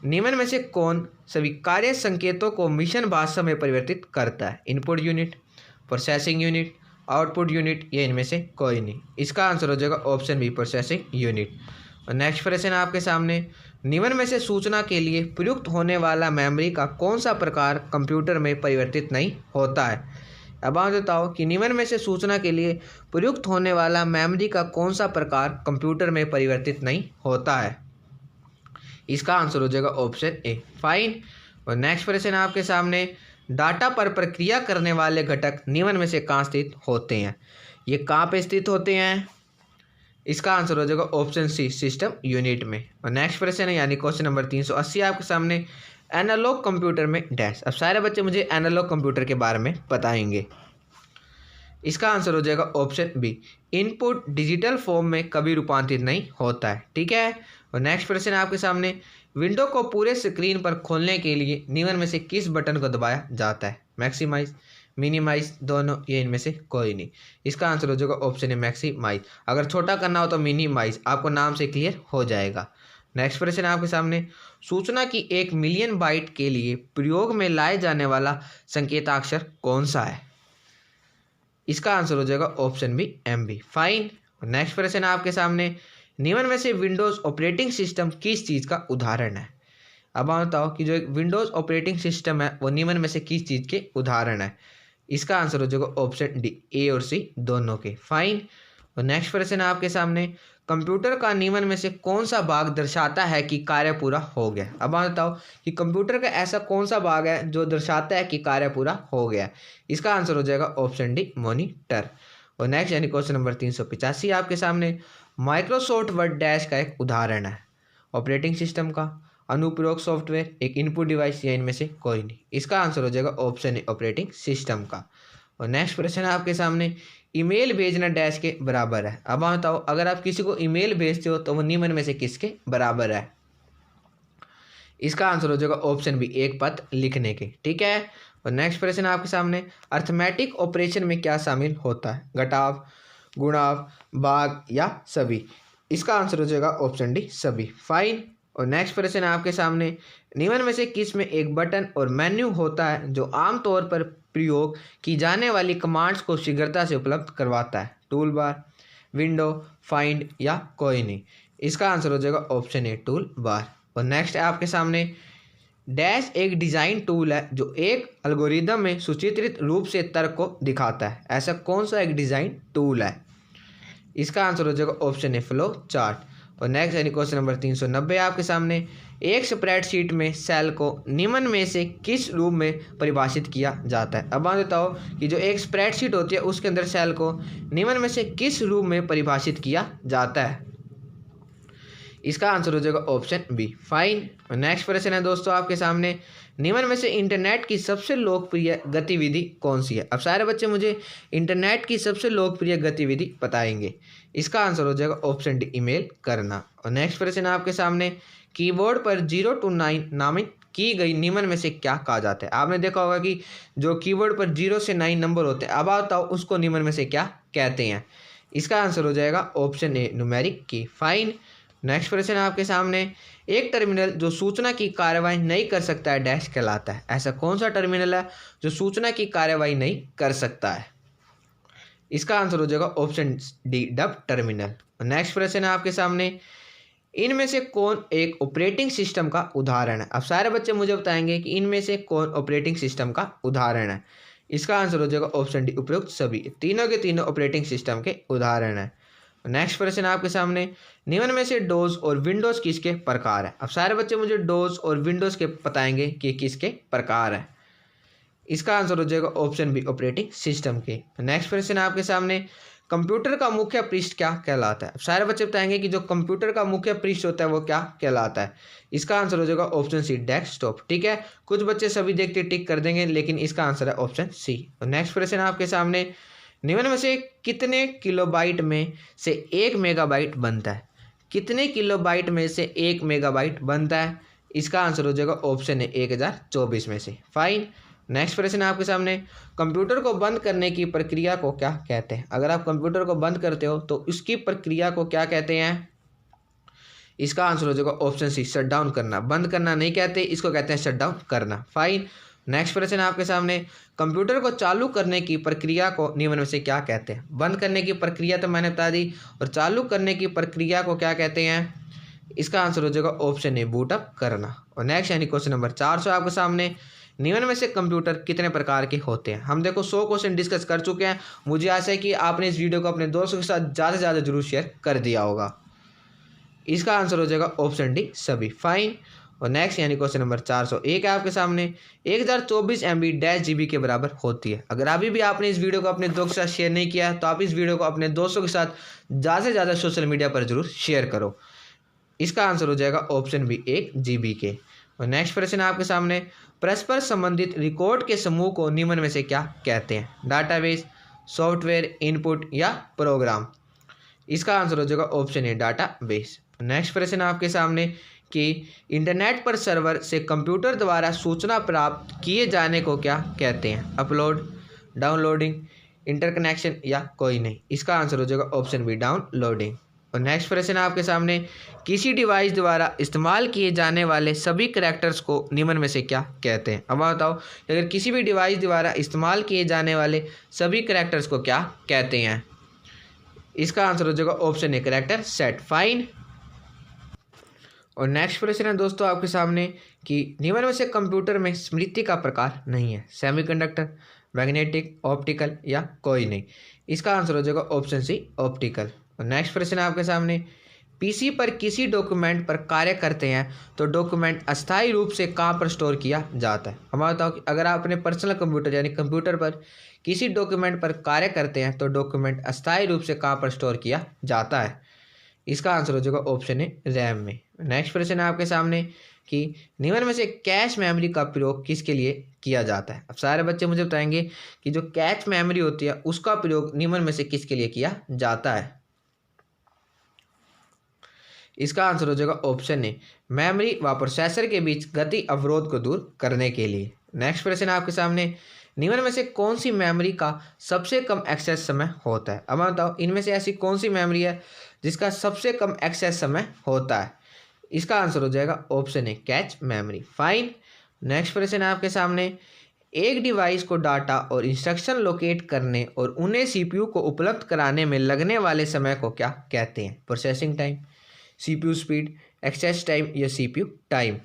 निम्न में से कौन सभी कार्य संकेतों को मिशन भाषा में परिवर्तित करता है। Input unit, processing unit, output unit या इनमें से कोई नहीं। इसका आंसर हो जाएगा ऑप्शन बी प्रोसेसिंग यूनिट। और नेक्स्ट प्रश्न आपके सामने, निम्न में से सूचना के लिए प्रयुक्त होने वाला मेमोरी का कौन सा प्रकार कंप्यूटर में परिवर्तित नहीं होता है। अब आप बताओ कि निम्न में से सूचना के लिए प्रयुक्त होने वाला मेमोरी का कौन सा प्रकार कंप्यूटर में परिवर्तित नहीं होता है। इसका आंसर हो जाएगा ऑप्शन ए, फाइन। और नेक्स्ट प्रश्न आपके सामने, डाटा पर प्रक्रिया करने वाले घटक निम्न में से कहाँ स्थित होते हैं। ये कहाँ पे स्थित होते हैं। इसका आंसर हो जाएगा ऑप्शन सी सिस्टम यूनिट में। और नेक्स्ट प्रश्न है यानी क्वेश्चन नंबर 380 आपके सामने, एनालॉग कंप्यूटर में डैश। अब सारे बच्चे मुझे एनालॉग कंप्यूटर के बारे में बताएंगे। इसका आंसर हो जाएगा option B input digital form में कभी रूपांतरित नहीं होता है, ठीक है। और नेक्स्ट प्रश्न आपके सामने, विंडो को पूरे स्क्रीन पर खोलने के लिए निम्न में से किस बटन को दबाया जाता है। मैक्सिमाइज, मिनिमाइज, दोनों या इनमें से कोई नहीं। इसका आंसर हो जाएगा ऑप्शन है मैक्सिमाइज। अगर छोटा करना हो तो मिनिमाइज, आपको नाम से क्लियर हो जाएगा। नेक्स्ट प्रश्न आपके सामने, सूचना की 1 मिलियन बाइट के लिए प्रयोग में लाए जाने वाला संकेताक्षर कौन सा है। इसका आंसर हो जाएगा option B MB, fine. Next प्रश्न आपके सामने, निम्न में से विंडोज ऑपरेटिंग सिस्टम किस चीज़ का उदाहरण है। अब आप बताओ कि जो एक विंडोज ऑपरेटिंग सिस्टम है वो निम्न में से किस चीज़ के उदाहरण है। इसका आंसर हो जाएगा ऑप्शन डी ए और सी दोनों के, फाइन। और नेक्स्ट प्रश्न है आपके सामने, कंप्यूटर का निम्न में से कौन सा भाग दर्शाता है कि कार्य पूरा हो गया। अब आप बताओ कि कंप्यूटर का ऐसा कौन सा भाग है जो दर्शाता है कि कार्य पूरा हो गया। इसका आंसर हो जाएगा ऑप्शन डी मॉनिटर। और नेक्स्ट यानी क्वेश्चन नंबर 385 आपके सामने, माइक्रोसॉफ्ट वर्ड डैश का एक उदाहरण है। ऑपरेटिंग सिस्टम का, अनुप्रयोग सॉफ्टवेयर, एक इनपुट डिवाइस या इनमें से कोई नहीं। इसका आंसर हो जाएगा ऑप्शन ए ऑपरेटिंग सिस्टम का। और नेक्स्ट प्रश्न है आपके सामने, ईमेल भेजना डैश के बराबर है। अब आप बताओ अगर आप किसी को ईमेल भेजते हो तो वो निम्न में से किसके बराबर है। इसका आंसर हो जाएगा ऑप्शन बी एक पत्र लिखने के, ठीक है। और नेक्स्ट प्रश्न आपके सामने, अर्थमेटिक ऑपरेशन में क्या शामिल होता है। घटाव, गुणाव, भाग या सभी। इसका आंसर हो जाएगा ऑप्शन डी सभी, फाइन। और नेक्स्ट प्रश्न है आपके सामने, निम्न में से किस में एक बटन और मेन्यू होता है जो आमतौर पर प्रयोग की जाने वाली कमांड्स को शीघ्रता से उपलब्ध करवाता है। टूल बार, विंडो, फाइंड या कोई नहीं। इसका आंसर हो जाएगा ऑप्शन ए टूल बार। और नेक्स्ट है आपके सामने, डैश एक डिज़ाइन टूल है जो एक एल्गोरिदम में सुचित्रित रूप से तर्क को दिखाता है। ऐसा कौन सा एक डिज़ाइन टूल है। इसका आंसर हो जाएगा ऑप्शन ए फ्लो चार्ट। और नेक्स्ट यानी क्वेश्चन नंबर 390 आपके सामने, एक स्प्रेडशीट में सेल को निम्न में से किस रूप में परिभाषित किया जाता है। अब मान बताओ कि जो एक स्प्रेडशीट होती है उसके अंदर सेल को निम्न में से किस रूप में परिभाषित किया जाता है। इसका आंसर हो जाएगा ऑप्शन बी, फाइन। नेक्स्ट प्रश्न है दोस्तों आपके सामने, निम्न में से इंटरनेट की सबसे लोकप्रिय गतिविधि कौन सी है। अब सारे बच्चे मुझे इंटरनेट की सबसे लोकप्रिय गतिविधि बताएंगे। इसका आंसर हो जाएगा ऑप्शन डी, ईमेल करना। और नेक्स्ट प्रश्न है आपके सामने, कीबोर्ड पर 0 to 9 नामित की गई निम्न में से क्या कहा जाता है। आपने देखा होगा कि जो कीबोर्ड पर 0 से 9 नंबर होते हैं, अब बताओ उसको निम्न में से क्या कहते हैं। इसका आंसर हो जाएगा ऑप्शन ए, न्यूमेरिक की, फाइन। नेक्स्ट प्रश्न है आपके सामने, एक टर्मिनल जो सूचना की कार्रवाई नहीं कर सकता है डैश कहलाता है। ऐसा कौन सा टर्मिनल है जो सूचना की कार्रवाई नहीं कर सकता है। इसका आंसर हो जाएगा option D, dub terminal. Next प्रश्न है आपके सामने, इनमें से कौन एक ऑपरेटिंग सिस्टम का उदाहरण है। अब सारे बच्चे मुझे बताएंगे कि इनमें से कौन ऑपरेटिंग सिस्टम का उदाहरण है। इसका आंसर हो जाएगा ऑप्शन डी, उपयुक्त सभी। तीनों के तीनों ऑपरेटिंग सिस्टम के उदाहरण है। नेक्स्ट प्रश्न आपके सामने, निम्न में से डोज और विंडोज किसके प्रकार है। अब सारे बच्चे मुझे डोज और विंडोज के बताएंगे कि किसके प्रकार है। इसका आंसर हो जाएगा ऑप्शन बी, ऑपरेटिंग सिस्टम के। नेक्स्ट प्रश्न आपके सामने, कंप्यूटर का मुख्य पृष्ठ क्या कहलाता है। अब सारे बच्चे बताएंगे कि जो कंप्यूटर का मुख्य पृष्ठ होता है वो क्या कहलाता है। इसका आंसर हो जाएगा ऑप्शन सी, डेस्कटॉप। ठीक है, कुछ बच्चे सभी देखते टिक कर देंगे, लेकिन इसका आंसर है ऑप्शन सी। नेक्स्ट प्रश्न आपके सामने, निम्न में से कितने किलोबाइट में से 1 मेगाबाइट बनता है। कितने किलोबाइट में से 1 मेगाबाइट बनता है। इसका आंसर हो जाएगा ऑप्शन है 1024 में से, फाइन। नेक्स्ट प्रश्न आपके सामने, कंप्यूटर को बंद करने की प्रक्रिया को क्या कहते हैं। अगर आप कंप्यूटर को बंद करते हो तो उसकी प्रक्रिया को क्या कहते हैं। इसका आंसर हो जाएगा ऑप्शन सी, शट डाउन करना। बंद करना नहीं कहते, इसको कहते हैं शट डाउन करना, फाइन। नेक्स्ट प्रश्न आपके सामने, कंप्यूटर को चालू करने की प्रक्रिया को निम्न में से क्या कहते हैं। बंद करने की प्रक्रिया तो मैंने बता दी, और चालू करने की प्रक्रिया को क्या कहते हैं। इसका आंसर हो जाएगा ऑप्शन ए, बूटअप करना। और नेक्स्ट यानी क्वेश्चन नंबर 400 आपके सामने, निम्न में से कंप्यूटर कितने प्रकार के होते हैं। हम देखो 100 क्वेश्चन डिस्कस कर चुके हैं। मुझे आशा है कि आपने इस वीडियो को अपने दोस्तों के साथ ज़्यादा से ज़्यादा जरूर शेयर कर दिया होगा। इसका आंसर हो जाएगा ऑप्शन डी, सभी, फाइन। और नेक्स्ट यानी क्वेश्चन नंबर 401 है आपके सामने, 1024 MB -GB के बराबर होती है। अगर अभी भी आपने इस वीडियो को अपने दोस्तों के साथ शेयर नहीं किया है तो आप इस वीडियो को अपने दोस्तों के साथ ज़्यादा से ज़्यादा सोशल मीडिया पर जरूर शेयर करो। इसका आंसर हो जाएगा ऑप्शन बी, 1 GB के। और नेक्स्ट प्रश्न आपके सामने, परस्पर संबंधित रिकॉर्ड के समूह को निम्न में से क्या कहते हैं। डाटाबेस, सॉफ्टवेयर, इनपुट या प्रोग्राम। इसका आंसर हो जाएगा ऑप्शन ए, डाटाबेस। नेक्स्ट प्रश्न आपके सामने कि इंटरनेट पर सर्वर से कंप्यूटर द्वारा सूचना प्राप्त किए जाने को क्या कहते हैं। अपलोड, डाउनलोडिंग, इंटरकनेक्शन या कोई नहीं। इसका आंसर हो जाएगा ऑप्शन बी, डाउनलोडिंग। और नेक्स्ट प्रश्न आपके सामने, किसी डिवाइस द्वारा इस्तेमाल किए जाने वाले सभी करैक्टर्स को निम्न में से क्या कहते हैं। अब बताओ, अगर किसी भी डिवाइस द्वारा इस्तेमाल किए जाने वाले सभी करैक्टर्स को क्या कहते हैं। इसका आंसर हो जाएगा ऑप्शन ए, करैक्टर सेट, फाइन। और नेक्स्ट प्रश्न है दोस्तों आपके सामने कि निम्न में से कंप्यूटर में स्मृति का प्रकार नहीं है। सेमीकंडक्टर, मैग्नेटिक, ऑप्टिकल या कोई नहीं। इसका आंसर हो जाएगा ऑप्शन सी, ऑप्टिकल। और नेक्स्ट प्रश्न है आपके सामने, पीसी पर किसी डॉक्यूमेंट पर कार्य करते हैं तो डॉक्यूमेंट अस्थायी रूप से कहाँ पर स्टोर किया जाता है। हम बताओ कि अगर आप अपने पर्सनल कंप्यूटर यानी कंप्यूटर पर किसी डॉक्यूमेंट पर कार्य करते हैं तो डॉक्यूमेंट अस्थायी रूप से कहाँ पर स्टोर किया जाता है। इसका आंसर हो जाएगा ऑप्शन ए, रैम में। नेक्स्ट प्रश्न है आपके सामने कि निम्न में से कैश मेमोरी का प्रयोग किसके लिए किया जाता है। अब सारे बच्चे मुझे बताएंगे कि जो कैश मेमोरी होती है उसका प्रयोग निम्न में से किसके लिए किया जाता है। इसका आंसर हो जाएगा ऑप्शन ए, मेमोरी व प्रोसेसर के बीच गति अवरोध को दूर करने के लिए। नेक्स्ट प्रश्न आपके सामने, निम्न में से कौन सी मेमोरी का सबसे कम एक्सेस समय होता है। अब बताओ, इनमें से ऐसी कौन सी मेमोरी है जिसका सबसे कम एक्सेस समय होता है। इसका आंसर हो जाएगा ऑप्शन ए, कैच मेमोरी, फाइन। नेक्स्ट प्रश्न आपके सामने, एक डिवाइस को डाटा और इंस्ट्रक्शन लोकेट करने और उन्हें CPU को उपलब्ध कराने में लगने वाले समय को क्या कहते हैं। Processing time, CPU speed, access time या CPU टाइम।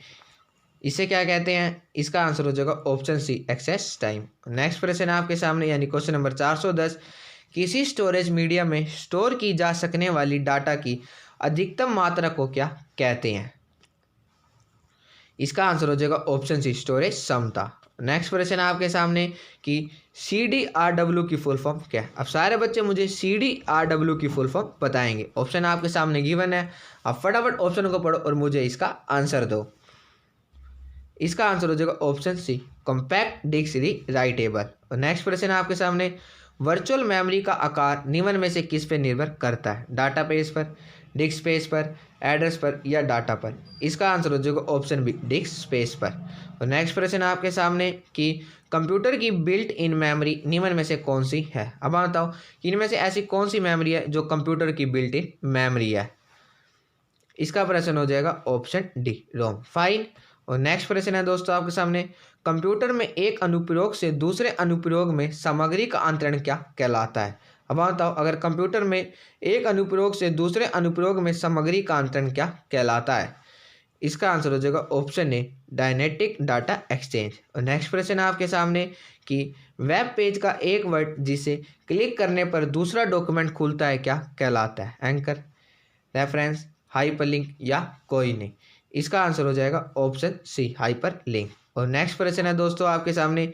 इसे क्या कहते हैं। इसका आंसर हो जाएगा option C, access time. Next प्रश्न आपके सामने यानी क्वेश्चन नंबर 410, किसी स्टोरेज मीडिया में स्टोर की जा सकने वाली डाटा की अधिकतम मात्रा को क्या कहते हैं? इसका आंसर हो जाएगा ऑप्शन सी, स्टोरेज क्षमता। नेक्स्ट क्वेश्चन है आपके सामने कि CDRW की फुल फॉर्म क्या है? अब सारे बच्चे मुझे CDRW की फुल फॉर्म बताएंगे। ऑप्शन आपके सामने गिवन है, आप फटाफट ऑप्शन को पढ़ो और मुझे इसका आंसर दो। इसका आंसर हो जाएगा option C, compact disc writable. और नेक्स्ट क्वेश्चन है आपके सामने, वर्चुअल मेमोरी का आकार निम्न में से किस पे निर्भर करता है? डाटा पेज पर, डिस्क स्पेस पर, एड्रेस पर या डाटा पर? इसका आंसर हो जाएगा ऑप्शन बी, डिस्क स्पेस पर। और नेक्स्ट प्रश्न है आपके सामने कि कंप्यूटर की बिल्ट इन मेमोरी निम्न में से कौन सी है? अब आप बताओ कि इनमें से ऐसी कौन सी मेमोरी है जो कंप्यूटर की बिल्ट इन मेमोरी है? इसका प्रश्न हो जाएगा ऑप्शन डी, रोम। फाइन। और नेक्स्ट प्रश्न है दोस्तों आपके सामने, कंप्यूटर में एक अनुप्रयोग से दूसरे अनुप्रयोग में सामग्री का अंतरण क्या कहलाता है? अब बताओ, अगर कंप्यूटर में एक अनुप्रयोग से दूसरे अनुप्रयोग में सामग्री का अंतरण क्या कहलाता है? इसका आंसर हो जाएगा ऑप्शन ए, डायनेटिक डाटा एक्सचेंज। और नेक्स्ट प्रश्न है आपके सामने कि वेब पेज का एक वर्ड जिसे क्लिक करने पर दूसरा डॉक्यूमेंट खुलता है क्या कहलाता है? एंकर, रेफरेंस, हाइपरलिंक या कोई नहीं? इसका आंसर हो जाएगा ऑप्शन सी, हाइपरलिंक। और नेक्स्ट प्रश्न है दोस्तों आपके सामने,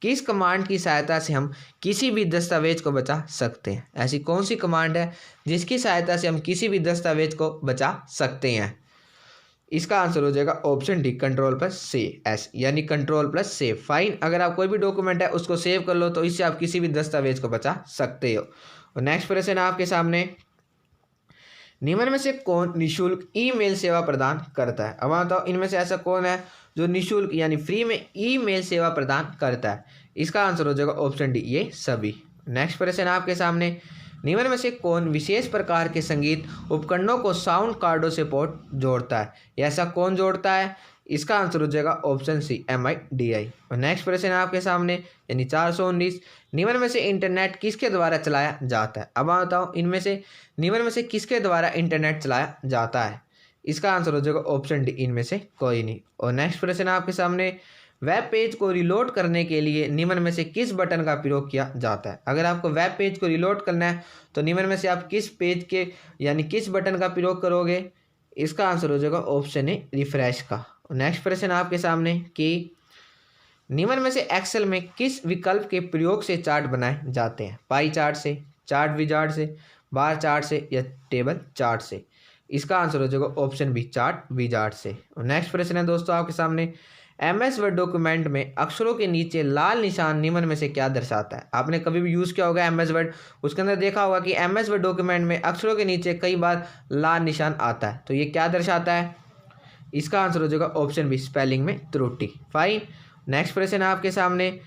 किस कमांड की सहायता से हम किसी भी दस्तावेज को बचा सकते हैं? ऐसी कौन सी कमांड है जिसकी सहायता से हम किसी भी दस्तावेज को बचा सकते हैं? इसका आंसर हो जाएगा ऑप्शन डी, Ctrl+C, यानी Ctrl+सेव। फाइन। अगर आप कोई भी डॉक्यूमेंट है उसको सेव कर लो तो इससे आप किसी भी दस्तावेज को बचा सकते हो। और नेक्स्ट प्रश्न है आपके सामने, निम्न में से कौन निःशुल्क ईमेल सेवा प्रदान करता है? अब बताओ, इनमें से ऐसा कौन है जो निःशुल्क यानी फ्री में ईमेल सेवा प्रदान करता है? इसका आंसर हो जाएगा ऑप्शन डी, ये सभी। नेक्स्ट प्रश्न आपके सामने, निम्न में से कौन विशेष प्रकार के संगीत उपकरणों को साउंड कार्डों से पोर्ट जोड़ता है? ऐसा कौन जोड़ता है? इसका आंसर हो जाएगा ऑप्शन सी, MIDI। और नेक्स्ट प्रश्न है आपके सामने यानी 419, निम्न में से इंटरनेट किसके द्वारा चलाया जाता है? अब बताओ, इनमें से निम्न में से किसके द्वारा इंटरनेट चलाया जाता है? इसका आंसर हो जाएगा ऑप्शन डी, इनमें से कोई नहीं। और नेक्स्ट प्रश्न है आपके सामने, वेब पेज को रिलोड करने के लिए निम्न में से किस बटन का प्रयोग किया जाता है? अगर आपको वेब पेज को रिलोड करना है तो निम्न में से आप किस पेज के यानी किस बटन का प्रयोग करोगे? इसका आंसर हो जाएगा ऑप्शन ए, रिफ्रेश का। नेक्स्ट प्रश्न आपके सामने कि निम्न में से एक्सेल में किस विकल्प के प्रयोग से चार्ट बनाए जाते हैं? पाई चार्ट से, चार्ट विजार्ड से, बार चार्ट से या टेबल चार्ट से? इसका आंसर हो जाएगा ऑप्शन बी, चार्ट विजार्ड से। और नेक्स्ट प्रश्न है दोस्तों आपके सामने, MS वर्ड डॉक्यूमेंट में अक्षरों के नीचे लाल निशान निम्न में से क्या दर्शाता है? आपने कभी भी यूज़ किया होगा MS वर्ड, उसके अंदर देखा होगा कि MS वर्ड डॉक्यूमेंट में अक्षरों के नीचे कई बार लाल निशान आता है, तो ये क्या दर्शाता है? इसका आंसर हो जाएगा ऑप्शन बी, स्पेलिंग में त्रुटि। फाइन। नेक्स्ट प्रश्न है आपके सामने,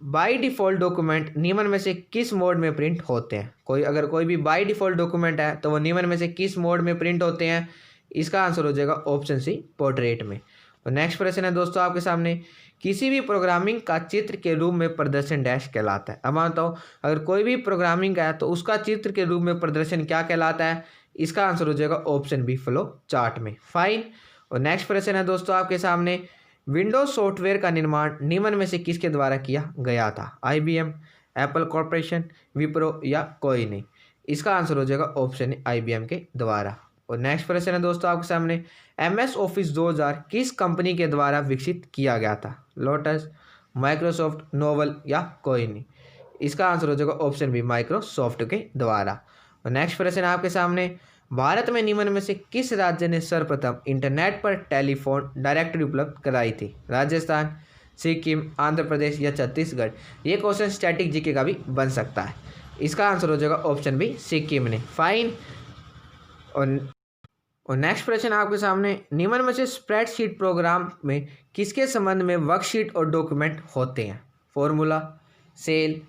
बाय डिफ़ॉल्ट डॉक्यूमेंट निम्न में से किस मोड में प्रिंट होते हैं? अगर कोई भी बाय डिफ़ॉल्ट डॉक्यूमेंट है तो वो निम्न में से किस मोड में प्रिंट होते हैं? इसका आंसर हो जाएगा ऑप्शन सी, पोर्ट्रेट में। और नेक्स्ट प्रश्न है दोस्तों आपके सामने, किसी भी प्रोग्रामिंग का चित्र के रूप में प्रदर्शन डैश कहलाता है? अब मानता हूँ अगर कोई भी प्रोग्रामिंग है तो उसका चित्र के रूप में प्रदर्शन क्या कहलाता है? इसका आंसर हो जाएगा ऑप्शन बी, फ्लो चार्ट में। फाइन। और नेक्स्ट प्रश्न है दोस्तों आपके सामने, विंडोज सॉफ्टवेयर का निर्माण निम्न में से किसके द्वारा किया गया था? IBM, एप्पल कॉर्पोरेशन, विप्रो या कोई नहीं? इसका आंसर हो जाएगा ऑप्शन ए, IBM के द्वारा। और नेक्स्ट प्रश्न है दोस्तों आपके सामने, MS ऑफिस 2000 किस कंपनी के द्वारा विकसित किया गया था? लोटस, माइक्रोसॉफ्ट, नोवल या कोई नहीं? इसका आंसर हो जाएगा ऑप्शन बी, माइक्रोसॉफ्ट के द्वारा। और नेक्स्ट प्रश्न है आपके सामने, भारत में निम्न में से किस राज्य ने सर्वप्रथम इंटरनेट पर टेलीफोन डायरेक्टरी उपलब्ध कराई थी? राजस्थान, सिक्किम, आंध्र प्रदेश या छत्तीसगढ़? ये क्वेश्चन स्टैटिक जीके का भी बन सकता है। इसका आंसर हो जाएगा ऑप्शन बी, सिक्किम ने। फाइन। और नेक्स्ट प्रश्न आपके सामने, निम्न में से स्प्रेडशीट प्रोग्राम में किसके संबंध में वर्कशीट और डॉक्यूमेंट होते हैं? फॉर्मूला, सेल,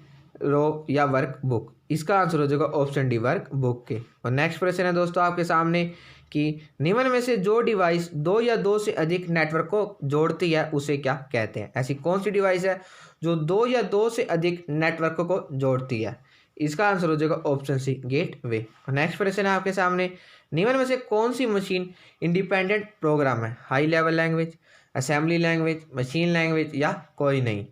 रो या वर्कबुक? इसका आंसर हो जाएगा ऑप्शन डी, वर्कबुक के। और नेक्स्ट प्रश्न है दोस्तों आपके सामने कि निम्न में से जो डिवाइस 2 या 2 से अधिक नेटवर्क को जोड़ती है उसे क्या कहते हैं? ऐसी कौन सी डिवाइस है जो 2 या 2 से अधिक नेटवर्क को जोड़ती है? इसका आंसर हो जाएगा ऑप्शन सी, गेटवे। और नेक्स्ट प्रश्न है आपके सामने, निम्न में से कौन सी मशीन इंडिपेंडेंट प्रोग्राम है? High level language, assembly language, machine language या कोई नहीं?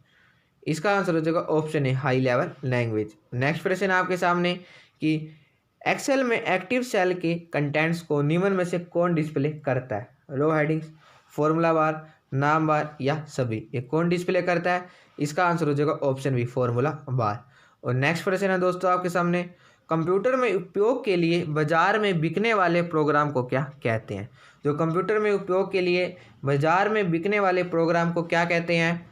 इसका आंसर हो जाएगा ऑप्शन है, हाई लेवल लैंग्वेज। नेक्स्ट प्रश्न आपके सामने कि एक्सेल में एक्टिव सेल के कंटेंट्स को निम्न में से कौन डिस्प्ले करता है? रो हेडिंग्स, फॉर्मूला बार, नाम बार या सभी? ये कौन डिस्प्ले करता है? इसका आंसर हो जाएगा ऑप्शन बी, फॉर्मूला बार। और नेक्स्ट प्रश्न है दोस्तों आपके सामने, कंप्यूटर में उपयोग के लिए बाजार में बिकने वाले प्रोग्राम को क्या कहते हैं? जो कंप्यूटर में उपयोग के लिए बाजार में बिकने वाले प्रोग्राम को क्या कहते हैं?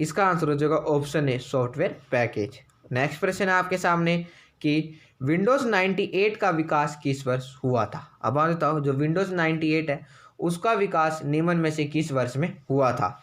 इसका आंसर हो जाएगा ऑप्शन ए, सॉफ्टवेयर पैकेज। नेक्स्ट प्रश्न है आपके सामने कि विंडोज़ 98 का विकास किस वर्ष हुआ था? अब आप बताओ, जो विंडोज़ 98 है उसका विकास निम्न में से किस वर्ष में हुआ था?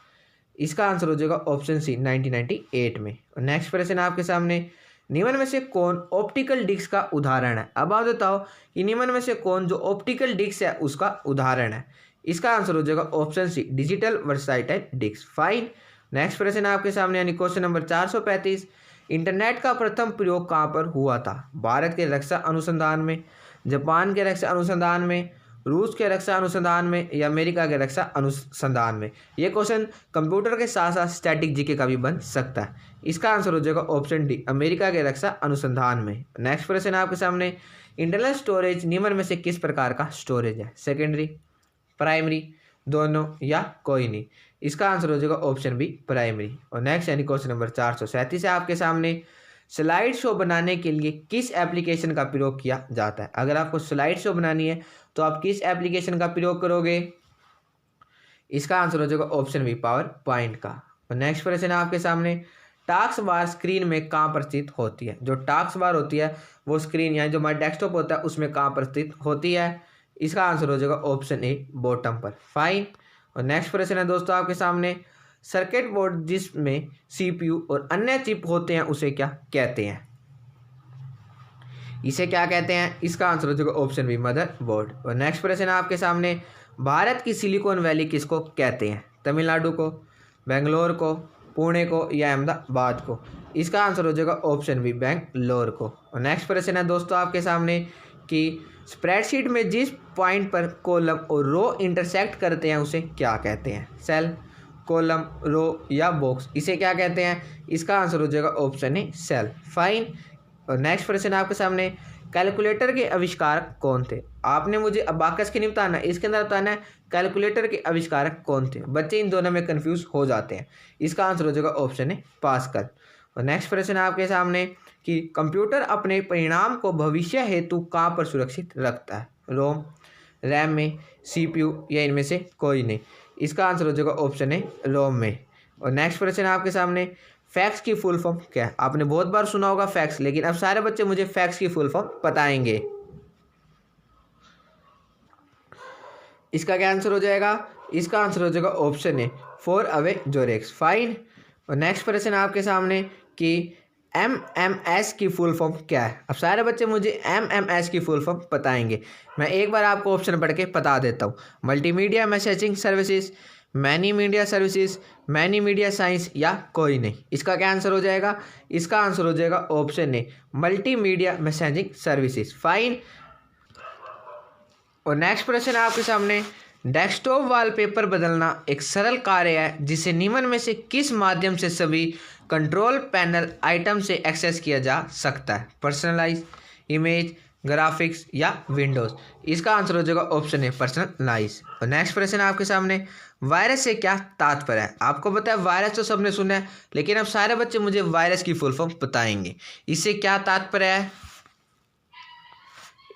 इसका आंसर हो जाएगा ऑप्शन सी, 1998 में। और नेक्स्ट प्रश्न है आपके सामने, निम्न में से कौन ऑप्टिकल डिस्क का उदाहरण है? अब आप बताओ कि निम्न में से कौन जो ऑप्टिकल डिस्क है उसका उदाहरण है? इसका आंसर हो जाएगा option C, digital versatile disc. Fine. Next प्रश्न है आपके सामने यानी क्वेश्चन नंबर 435, इंटरनेट का प्रथम प्रयोग कहाँ पर हुआ था? भारत के रक्षा अनुसंधान में, जापान के रक्षा अनुसंधान में, रूस के रक्षा अनुसंधान में या अमेरिका के रक्षा अनुसंधान में? ये क्वेश्चन कंप्यूटर के साथ साथ स्टैटिक जीके का भी बन सकता है। इसका आंसर हो जाएगा ऑप्शन डी, अमेरिका के रक्षा अनुसंधान में। नेक्स्ट प्रश्न है आपके सामने, इंटरनल स्टोरेज निम्न में से किस प्रकार का स्टोरेज है? सेकेंडरी, प्राइमरी, दोनों या कोई नहीं? इसका आंसर हो जाएगा ऑप्शन बी, प्राइमरी। और नेक्स्ट यानी क्वेश्चन नंबर 437 है आपके सामने, स्लाइड शो बनाने के लिए किस एप्लीकेशन का प्रयोग किया जाता है? अगर आपको स्लाइड शो बनानी है तो आप किस एप्लीकेशन का प्रयोग करोगे? इसका आंसर हो जाएगा ऑप्शन बी, पावर पॉइंट का। और नेक्स्ट प्रश्न है आपके सामने, टास्क बार स्क्रीन में कहाँ पर स्थित होती है? जो टास्क बार होती है वो स्क्रीन यानी जो हमारा डेस्कटॉप होता है उसमें कहाँ पर स्थित होती है? इसका आंसर हो जाएगा ऑप्शन ए, बॉटम पर। फाइन। और नेक्स्ट प्रश्न है दोस्तों आपके सामने, सर्किट बोर्ड जिसमें सीपीयू और अन्य चिप होते हैं उसे क्या कहते हैं? इसे क्या कहते हैं? इसका आंसर हो जाएगा ऑप्शन बी, मदर बोर्ड। और नेक्स्ट प्रश्न है आपके सामने, भारत की सिलिकॉन वैली किसको कहते हैं? तमिलनाडु को, बेंगलोर को, पुणे को या अहमदाबाद को? इसका आंसर हो जाएगा ऑप्शन बी, बेंगलोर को। और नेक्स्ट प्रश्न है दोस्तों आपके सामने कि स्प्रेडशीट में जिस पॉइंट पर कॉलम और रो इंटरसेक्ट करते हैं उसे क्या कहते हैं? सेल, कॉलम, रो या बॉक्स? इसे क्या कहते हैं? इसका आंसर हो जाएगा ऑप्शन ए, सेल। फाइन। और नेक्स्ट प्रश्न आपके सामने, कैलकुलेटर के आविष्कारक कौन थे? आपने मुझे अबाकस के नहीं बताना, इसके अंदर बताना है कैलकुलेटर के आविष्कारक कौन थे। बच्चे इन दोनों में कंफ्यूज हो जाते हैं। इसका आंसर हो जाएगा ऑप्शन ए, पास्कल। और नेक्स्ट प्रश्न आपके सामने कि कंप्यूटर अपने परिणाम को भविष्य हेतु कहाँ पर सुरक्षित रखता है? रोम, रैम में, सीपीयू या इनमें से कोई नहीं? इसका आंसर हो जाएगा ऑप्शन ए, रोम में। और नेक्स्ट प्रश्न आपके सामने, फैक्स की फुल फॉर्म क्या है? आपने बहुत बार सुना होगा फैक्स, लेकिन अब सारे बच्चे मुझे फैक्स की फुल फॉर्म बताएंगे। इसका क्या आंसर हो जाएगा? इसका आंसर हो जाएगा ऑप्शन ए, फॉर अवे जोरेक्स। फाइन। और नेक्स्ट प्रश्न आपके सामने कि MMS की फुल फॉर्म क्या है? अब सारे बच्चे मुझे MMS की फुल फॉर्म बताएंगे। मैं एक बार आपको ऑप्शन पढ़ के बता देता हूँ, multimedia messaging services, many media services, many media science या कोई नहीं? इसका क्या आंसर हो जाएगा? इसका आंसर हो जाएगा ऑप्शन ए, मल्टीमीडिया मैसेजिंग सर्विसेज। फाइन। और नेक्स्ट प्रश्न आपके सामने, डेस्कटॉप वॉलपेपर बदलना एक सरल कार्य है जिसे निम्न में से किस माध्यम से सभी कंट्रोल पैनल आइटम से एक्सेस किया जा सकता है? पर्सनलाइज, इमेज, ग्राफिक्स या विंडोज? इसका आंसर हो जाएगा ऑप्शन ए, पर्सनलाइज। और नेक्स्ट प्रश्न आपके सामने, वायरस से क्या तात्पर्य है? आपको पता है वायरस तो सबने सुना है, लेकिन अब सारे बच्चे मुझे वायरस की फुल फॉर्म बताएंगे। इससे क्या तात्पर्य है?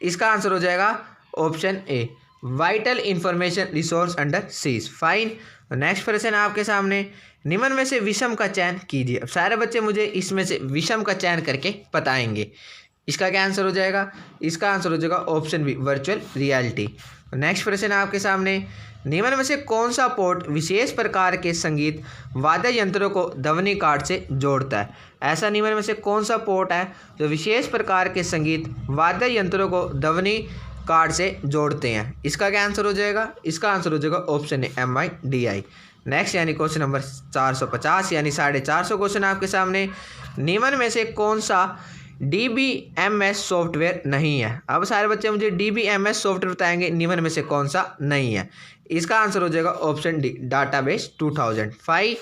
इसका आंसर हो जाएगा ऑप्शन ए, vital information resource under seize. Fine. Next प्रश्न आपके सामने, निम्न में से विषम का चयन कीजिए। अब सारे बच्चे मुझे इसमें से विषम का चयन करके बताएंगे। इसका क्या आंसर हो जाएगा? इसका आंसर हो जाएगा option B, virtual reality. Next प्रश्न आपके सामने, निम्न में से कौन सा पोर्ट विशेष प्रकार के संगीत वाद्य यंत्रों को ध्वनि कार्ड से जोड़ता है? ऐसा निम्न में से कौन सा पोर्ट है जो विशेष प्रकार के संगीत वाद्य यंत्रों को ध्वनि कार्ड से जोड़ते हैं? इसका क्या आंसर हो जाएगा? इसका आंसर हो जाएगा ऑप्शन ए, MIDI। नेक्स्ट यानी क्वेश्चन नंबर 450 यानी 450 क्वेश्चन आपके सामने, निम्न में से कौन सा DBMS सॉफ्टवेयर नहीं है? अब सारे बच्चे मुझे DBMS सॉफ्टवेयर बताएंगे, निम्न में से कौन सा नहीं है? इसका आंसर हो जाएगा ऑप्शन डी, डाटाबेस 2005।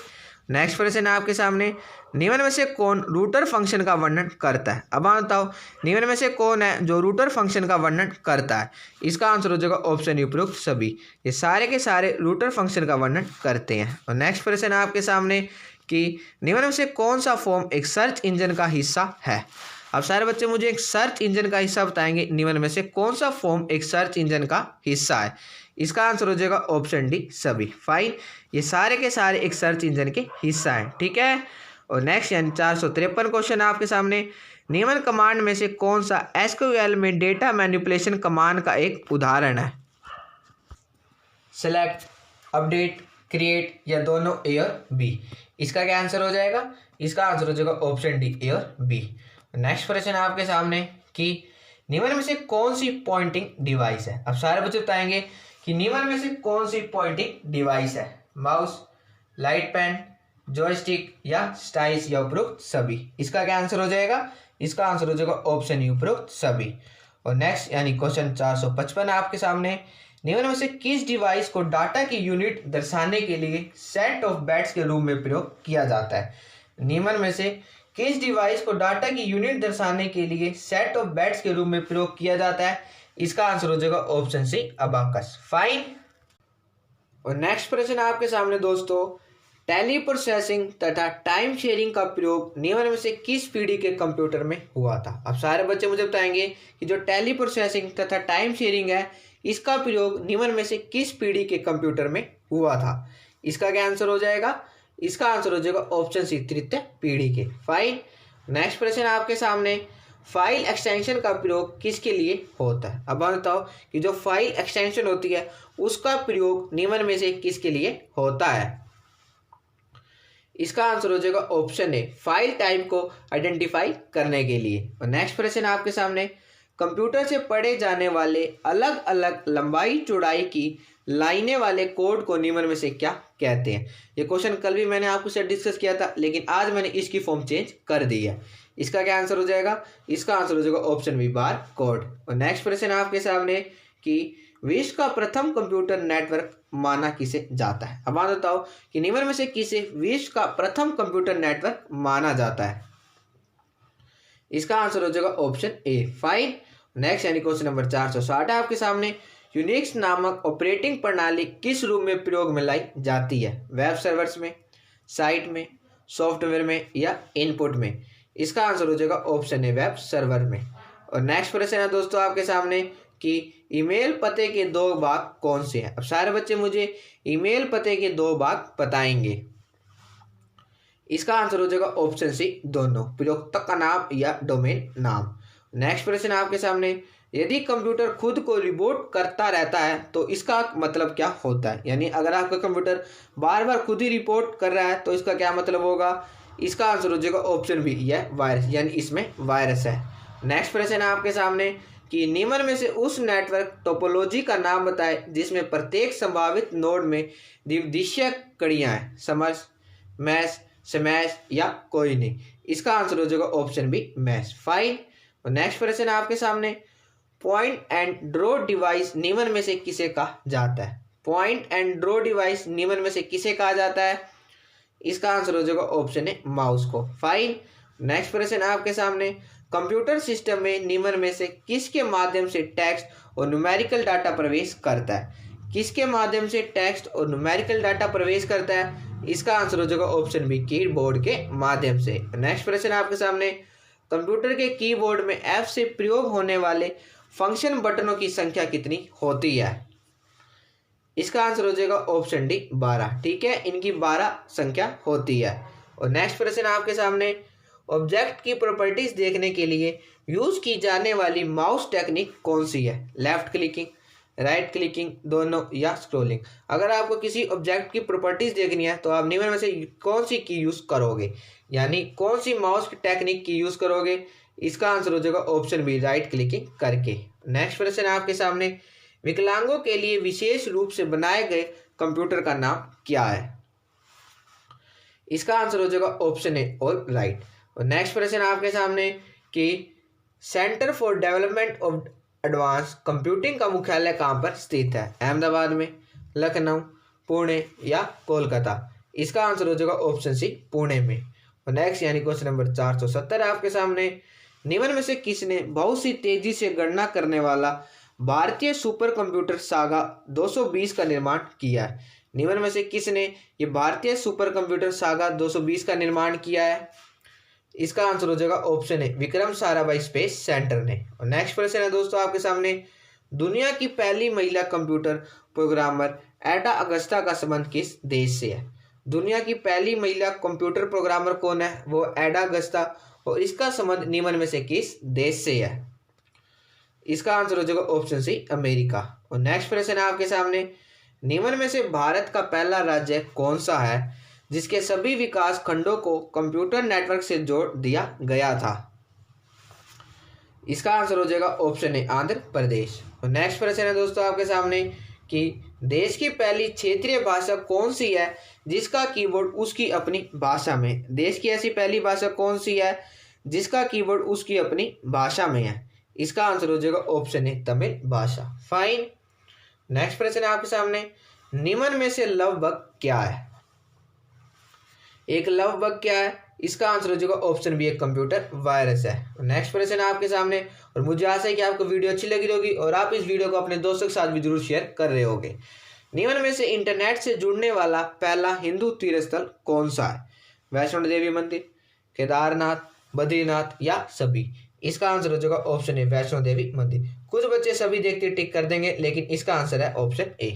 नेक्स्ट प्रश्न है आपके सामने, निम्न में से कौन रूटर फंक्शन का वर्णन करता है। अब आप बताओ निम्न में से कौन है जो रूटर फंक्शन का वर्णन करता है। इसका आंसर हो जाएगा ऑप्शन उपरोक्त सभी। ये सारे के सारे रूटर फंक्शन का वर्णन करते हैं। और नेक्स्ट प्रश्न है आपके सामने कि निम्न में से कौन सा फॉर्म एक सर्च इंजन का हिस्सा है। अब सारे बच्चे मुझे एक सर्च इंजन का हिस्सा बताएंगे, निम्न में से कौन सा फॉर्म एक सर्च इंजन का हिस्सा है। इसका आंसर हो जाएगा ऑप्शन डी सभी। फाइन, ये सारे के सारे एक सर्च इंजन के हिस्सा हैं, ठीक है। और नेक्स्ट यानी 453 क्वेश्चन है आपके सामने, निम्न कमांड में से कौन सा एसक्यूएल में डेटा मैनिपुलेशन कमांड का एक उदाहरण है। सेलेक्ट, अपडेट, क्रिएट या दोनों ए और बी। इसका क्या आंसर हो जाएगा। इसका आंसर हो जाएगा ऑप्शन डी ए और बी। नेक्स्ट प्रश्न है आपके सामने कि निम्न में से कौन सी पॉइंटिंग डिवाइस है। अब सारे बच्चे बताएंगे कि निम्न में से कौन सी पॉइंटिंग डिवाइस है। माउस, लाइट पेन, जॉयस्टिक या स्टाइस या उपरोक्त सभी। इसका क्या आंसर हो जाएगा। इसका आंसर हो जाएगा ऑप्शन उपरोक्त सभी। और नेक्स्ट यानी क्वेश्चन 455 है आपके सामने, निम्न में से किस डिवाइस को डाटा की यूनिट दर्शाने के लिए सेट ऑफ बाइट्स के रूप में प्रयोग किया जाता है। निम्न में से किस डिवाइस को डाटा की यूनिट दर्शाने के लिए सेट ऑफ बाइट्स के रूप में प्रयोग किया जाता है। इसका आंसर हो जाएगा ऑप्शन सी अबाकस। फाइन। और नेक्स्ट प्रश्न आपके सामने दोस्तों, टेली प्रोसेसिंग तथा टाइम शेयरिंग का प्रयोग निम्न में से किस पीढ़ी के कंप्यूटर में हुआ था। अब सारे बच्चे मुझे बताएंगे कि जो टेली प्रोसेसिंग तथा टाइम शेयरिंग है इसका प्रयोग निम्न में से किस पीढ़ी के कंप्यूटर में हुआ था। इसका क्या आंसर हो जाएगा। इसका आंसर हो जाएगा ऑप्शन सी तृतीय पीढ़ी के। फाइन। नेक्स्ट प्रश्न आपके सामने, फाइल एक्सटेंशन का प्रयोग किसके लिए होता है। अब बताओ कि जो फाइल एक्सटेंशन होती है उसका प्रयोग निम्न में से किसके लिए होता है। इसका आंसर हो जाएगा ऑप्शन ए, फाइल टाइप को आइडेंटिफाई करने के लिए। और नेक्स्ट प्रश्न आपके सामने, कंप्यूटर से पढ़े जाने वाले अलग अलग लंबाई चौड़ाई की लाइनें वाले कोड को निम्न में से क्या कहते हैं। ये क्वेश्चन कल भी मैंने आपके साथ डिस्कस किया था, लेकिन आज मैंने इसकी फॉर्म चेंज कर दी है। इसका क्या आंसर हो जाएगा। इसका आंसर हो जाएगा ऑप्शन बी बार कोड। और नेक्स्ट प्रश्न आपके सामने कि विश्व का प्रथम कंप्यूटर नेटवर्क माना किसे जाता है। अब आप बताओ कि निम्न में से किसे विश्व का प्रथम कंप्यूटर नेटवर्क माना जाता है। इसका आंसर हो जाएगा ऑप्शन ए, फाइन। नेक्स्ट यानी क्वेश्चन नंबर 460 है आपके सामने, यूनिक्स नामक ऑपरेटिंग प्रणाली किस रूप में प्रयोग में लाई जाती है। वेब सर्वर्स में, साइट में, सॉफ्टवेयर में या इनपुट में। इसका आंसर हो जाएगा ऑप्शन ए, वेब सर्वर में। और नेक्स्ट प्रश्न है दोस्तों आपके सामने कि ईमेल पते के दो भाग कौन से हैं। अब सारे बच्चे मुझे ईमेल पते के दो भाग बताएंगे। इसका आंसर हो जाएगा ऑप्शन सी दोनों, प्रयोक्ता का नाम या डोमेन नाम। नेक्स्ट प्रश्न आपके सामने, यदि कंप्यूटर खुद को रिबूट करता रहता है तो इसका मतलब क्या होता है। यानी अगर आपका कंप्यूटर बार बार खुद ही रिपोर्ट कर रहा है तो इसका क्या मतलब होगा। इसका आंसर हो जाएगा ऑप्शन बी, यह वायरस, यानी इसमें वायरस है। नेक्स्ट प्रश्न है आपके सामने कि निम्न में से उस नेटवर्क टोपोलॉजी का नाम बताए जिसमें प्रत्येक संभावित नोड में द्विदिशीय कड़ियाँ हैं। समर्स, मैश, स्मैश या कोई नहीं। इसका आंसर हो जाएगा ऑप्शन बी, मैश। फाइन। और नेक्स्ट प्रश्न है आपके सामने, पॉइंट एंड ड्रॉ डिवाइस निम्न में से किसे कहा जाता है। पॉइंट एंड ड्रॉ डिवाइस निम्न में से किसे कहा जाता है। इसका आंसर हो जाएगा ऑप्शन ए, माउस को। फाइन। नेक्स्ट प्रश्न आपके सामने, कंप्यूटर सिस्टम में निम्न में से किसके माध्यम से टेक्स्ट और न्यूमेरिकल डाटा प्रवेश करता है। किसके माध्यम से टेक्स्ट और न्यूमेरिकल डाटा प्रवेश करता है। इसका आंसर हो जाएगा ऑप्शन बी, कीबोर्ड के माध्यम से। नेक्स्ट प्रश्न आपके सामने, कंप्यूटर के कीबोर्ड में एफ से प्रयोग होने वाले फंक्शन बटनों की संख्या कितनी होती है। इसका आंसर हो जाएगा ऑप्शन डी, 12। ठीक है, इनकी 12 संख्या होती है। और नेक्स्ट प्रश्न आपके सामने, ऑब्जेक्ट की प्रॉपर्टीज देखने के लिए यूज की जाने वाली माउस टेक्निक कौन सी है। लेफ्ट क्लिकिंग, राइट क्लिकिंग, दोनों या स्क्रॉलिंग। अगर आपको किसी ऑब्जेक्ट की प्रॉपर्टीज देखनी है तो आप निम्न में से कौन सी की यूज करोगे, यानी कौन सी माउस टेक्निक की यूज करोगे। इसका आंसर हो जाएगा ऑप्शन बी, राइट क्लिकिंग करके। नेक्स्ट प्रश्न आपके सामने, विकलांगों के लिए विशेष रूप से बनाए गए कंप्यूटर का नाम क्या है। इसका आंसर हो जाएगा ऑप्शन ए, ऑल राइट। और नेक्स्ट प्रश्न आपके सामने कि centre for development of advance computing का मुख्यालय कहाँ पर स्थित है। अहमदाबाद में, लखनऊ, पुणे या कोलकाता। इसका आंसर हो जाएगा ऑप्शन सी, पुणे में। और नेक्स्ट यानी क्वेश्चन नंबर 470 है आपके सामने। निम्न में से किसने बहुत सी तेजी से गणना करने वाला भारतीय सुपर कंप्यूटर सागा 220 का निर्माण किया है? निम्न में से किसने ये भारतीय सुपर कंप्यूटर सागा 220 का निर्माण किया है? इसका आंसर हो जाएगा ऑप्शन है, विक्रम साराभाई स्पेस सेंटर ने। और नेक्स्ट क्वेश्चन है दोस्तों आपके सामने, दुनिया की पहली महिला कंप्यूटर प्रोग्रामर एडा अगस्ता का संबंध किस देश से है? दुनिया की पहली महिला कंप्यूटर प्रोग्रामर कौन है? वो एडा अगस्ता। और इसका संबंध निम्न में से किस देश से है? इसका आंसर हो जाएगा ऑप्शन सी, अमेरिका। और नेक्स्ट प्रश्न है आपके सामने, निम्न में से भारत का पहला राज्य कौन सा है जिसके सभी विकास खंडों को कंप्यूटर नेटवर्क से जोड़ दिया गया था? इसका आंसर हो जाएगा ऑप्शन ए, आंध्र प्रदेश। और नेक्स्ट प्रश्न है दोस्तों आपके सामने कि देश की पहली क्षेत्रीय भाषा कौन सी है जिसका कीबोर्ड उसकी अपनी भाषा में? देश की ऐसी पहली भाषा कौन सी है जिसका कीबोर्ड उसकी अपनी भाषा में है? इसका आंसर हो जाएगा ऑप्शन ए, तमिल भाषा। फाइन। नेक्स्ट प्रश्न है आपके सामने, निम्न में से लव बग क्या है? एक लव बग क्या है? इसका आंसर हो जाएगा ऑप्शन बी, एक कंप्यूटर वायरस है। नेक्स्ट प्रश्न है आपके सामने, और मुझे आशा है कि आपको वीडियो अच्छी लगी होगी और आप इस वीडियो को अपने दोस्तों के साथ भी जरूर शेयर कर रहे होंगे। निम्न में से इंटरनेट से जुड़ने वाला पहला हिंदू तीर्थ स्थल कौन सा है? वैष्णो देवी मंदिर, केदारनाथ, बद्रीनाथ या सभी? इसका आंसर हो जाएगा ऑप्शन ए, वैष्णो देवी मंदिर। कुछ बच्चे सभी देखते टिक कर देंगे, लेकिन इसका आंसर है ऑप्शन ए।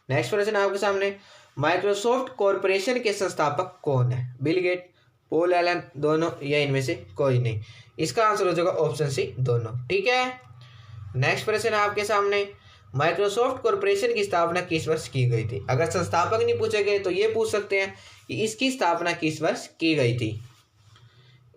नेक्स्ट प्रश्न आपके सामने, माइक्रोसॉफ्ट कॉरपोरेशन के संस्थापक कौन है? बिल गेट, पॉल एलन, दोनों या इनमें से कोई नहीं? इसका आंसर हो जाएगा ऑप्शन सी, दोनों। ठीक है। नेक्स्ट प्रश्न है आपके सामने, माइक्रोसॉफ्ट कॉरपोरेशन की स्थापना किस वर्ष की गई थी? अगर संस्थापक नहीं पूछे गए तो ये पूछ सकते हैं कि इसकी स्थापना किस वर्ष की गई थी?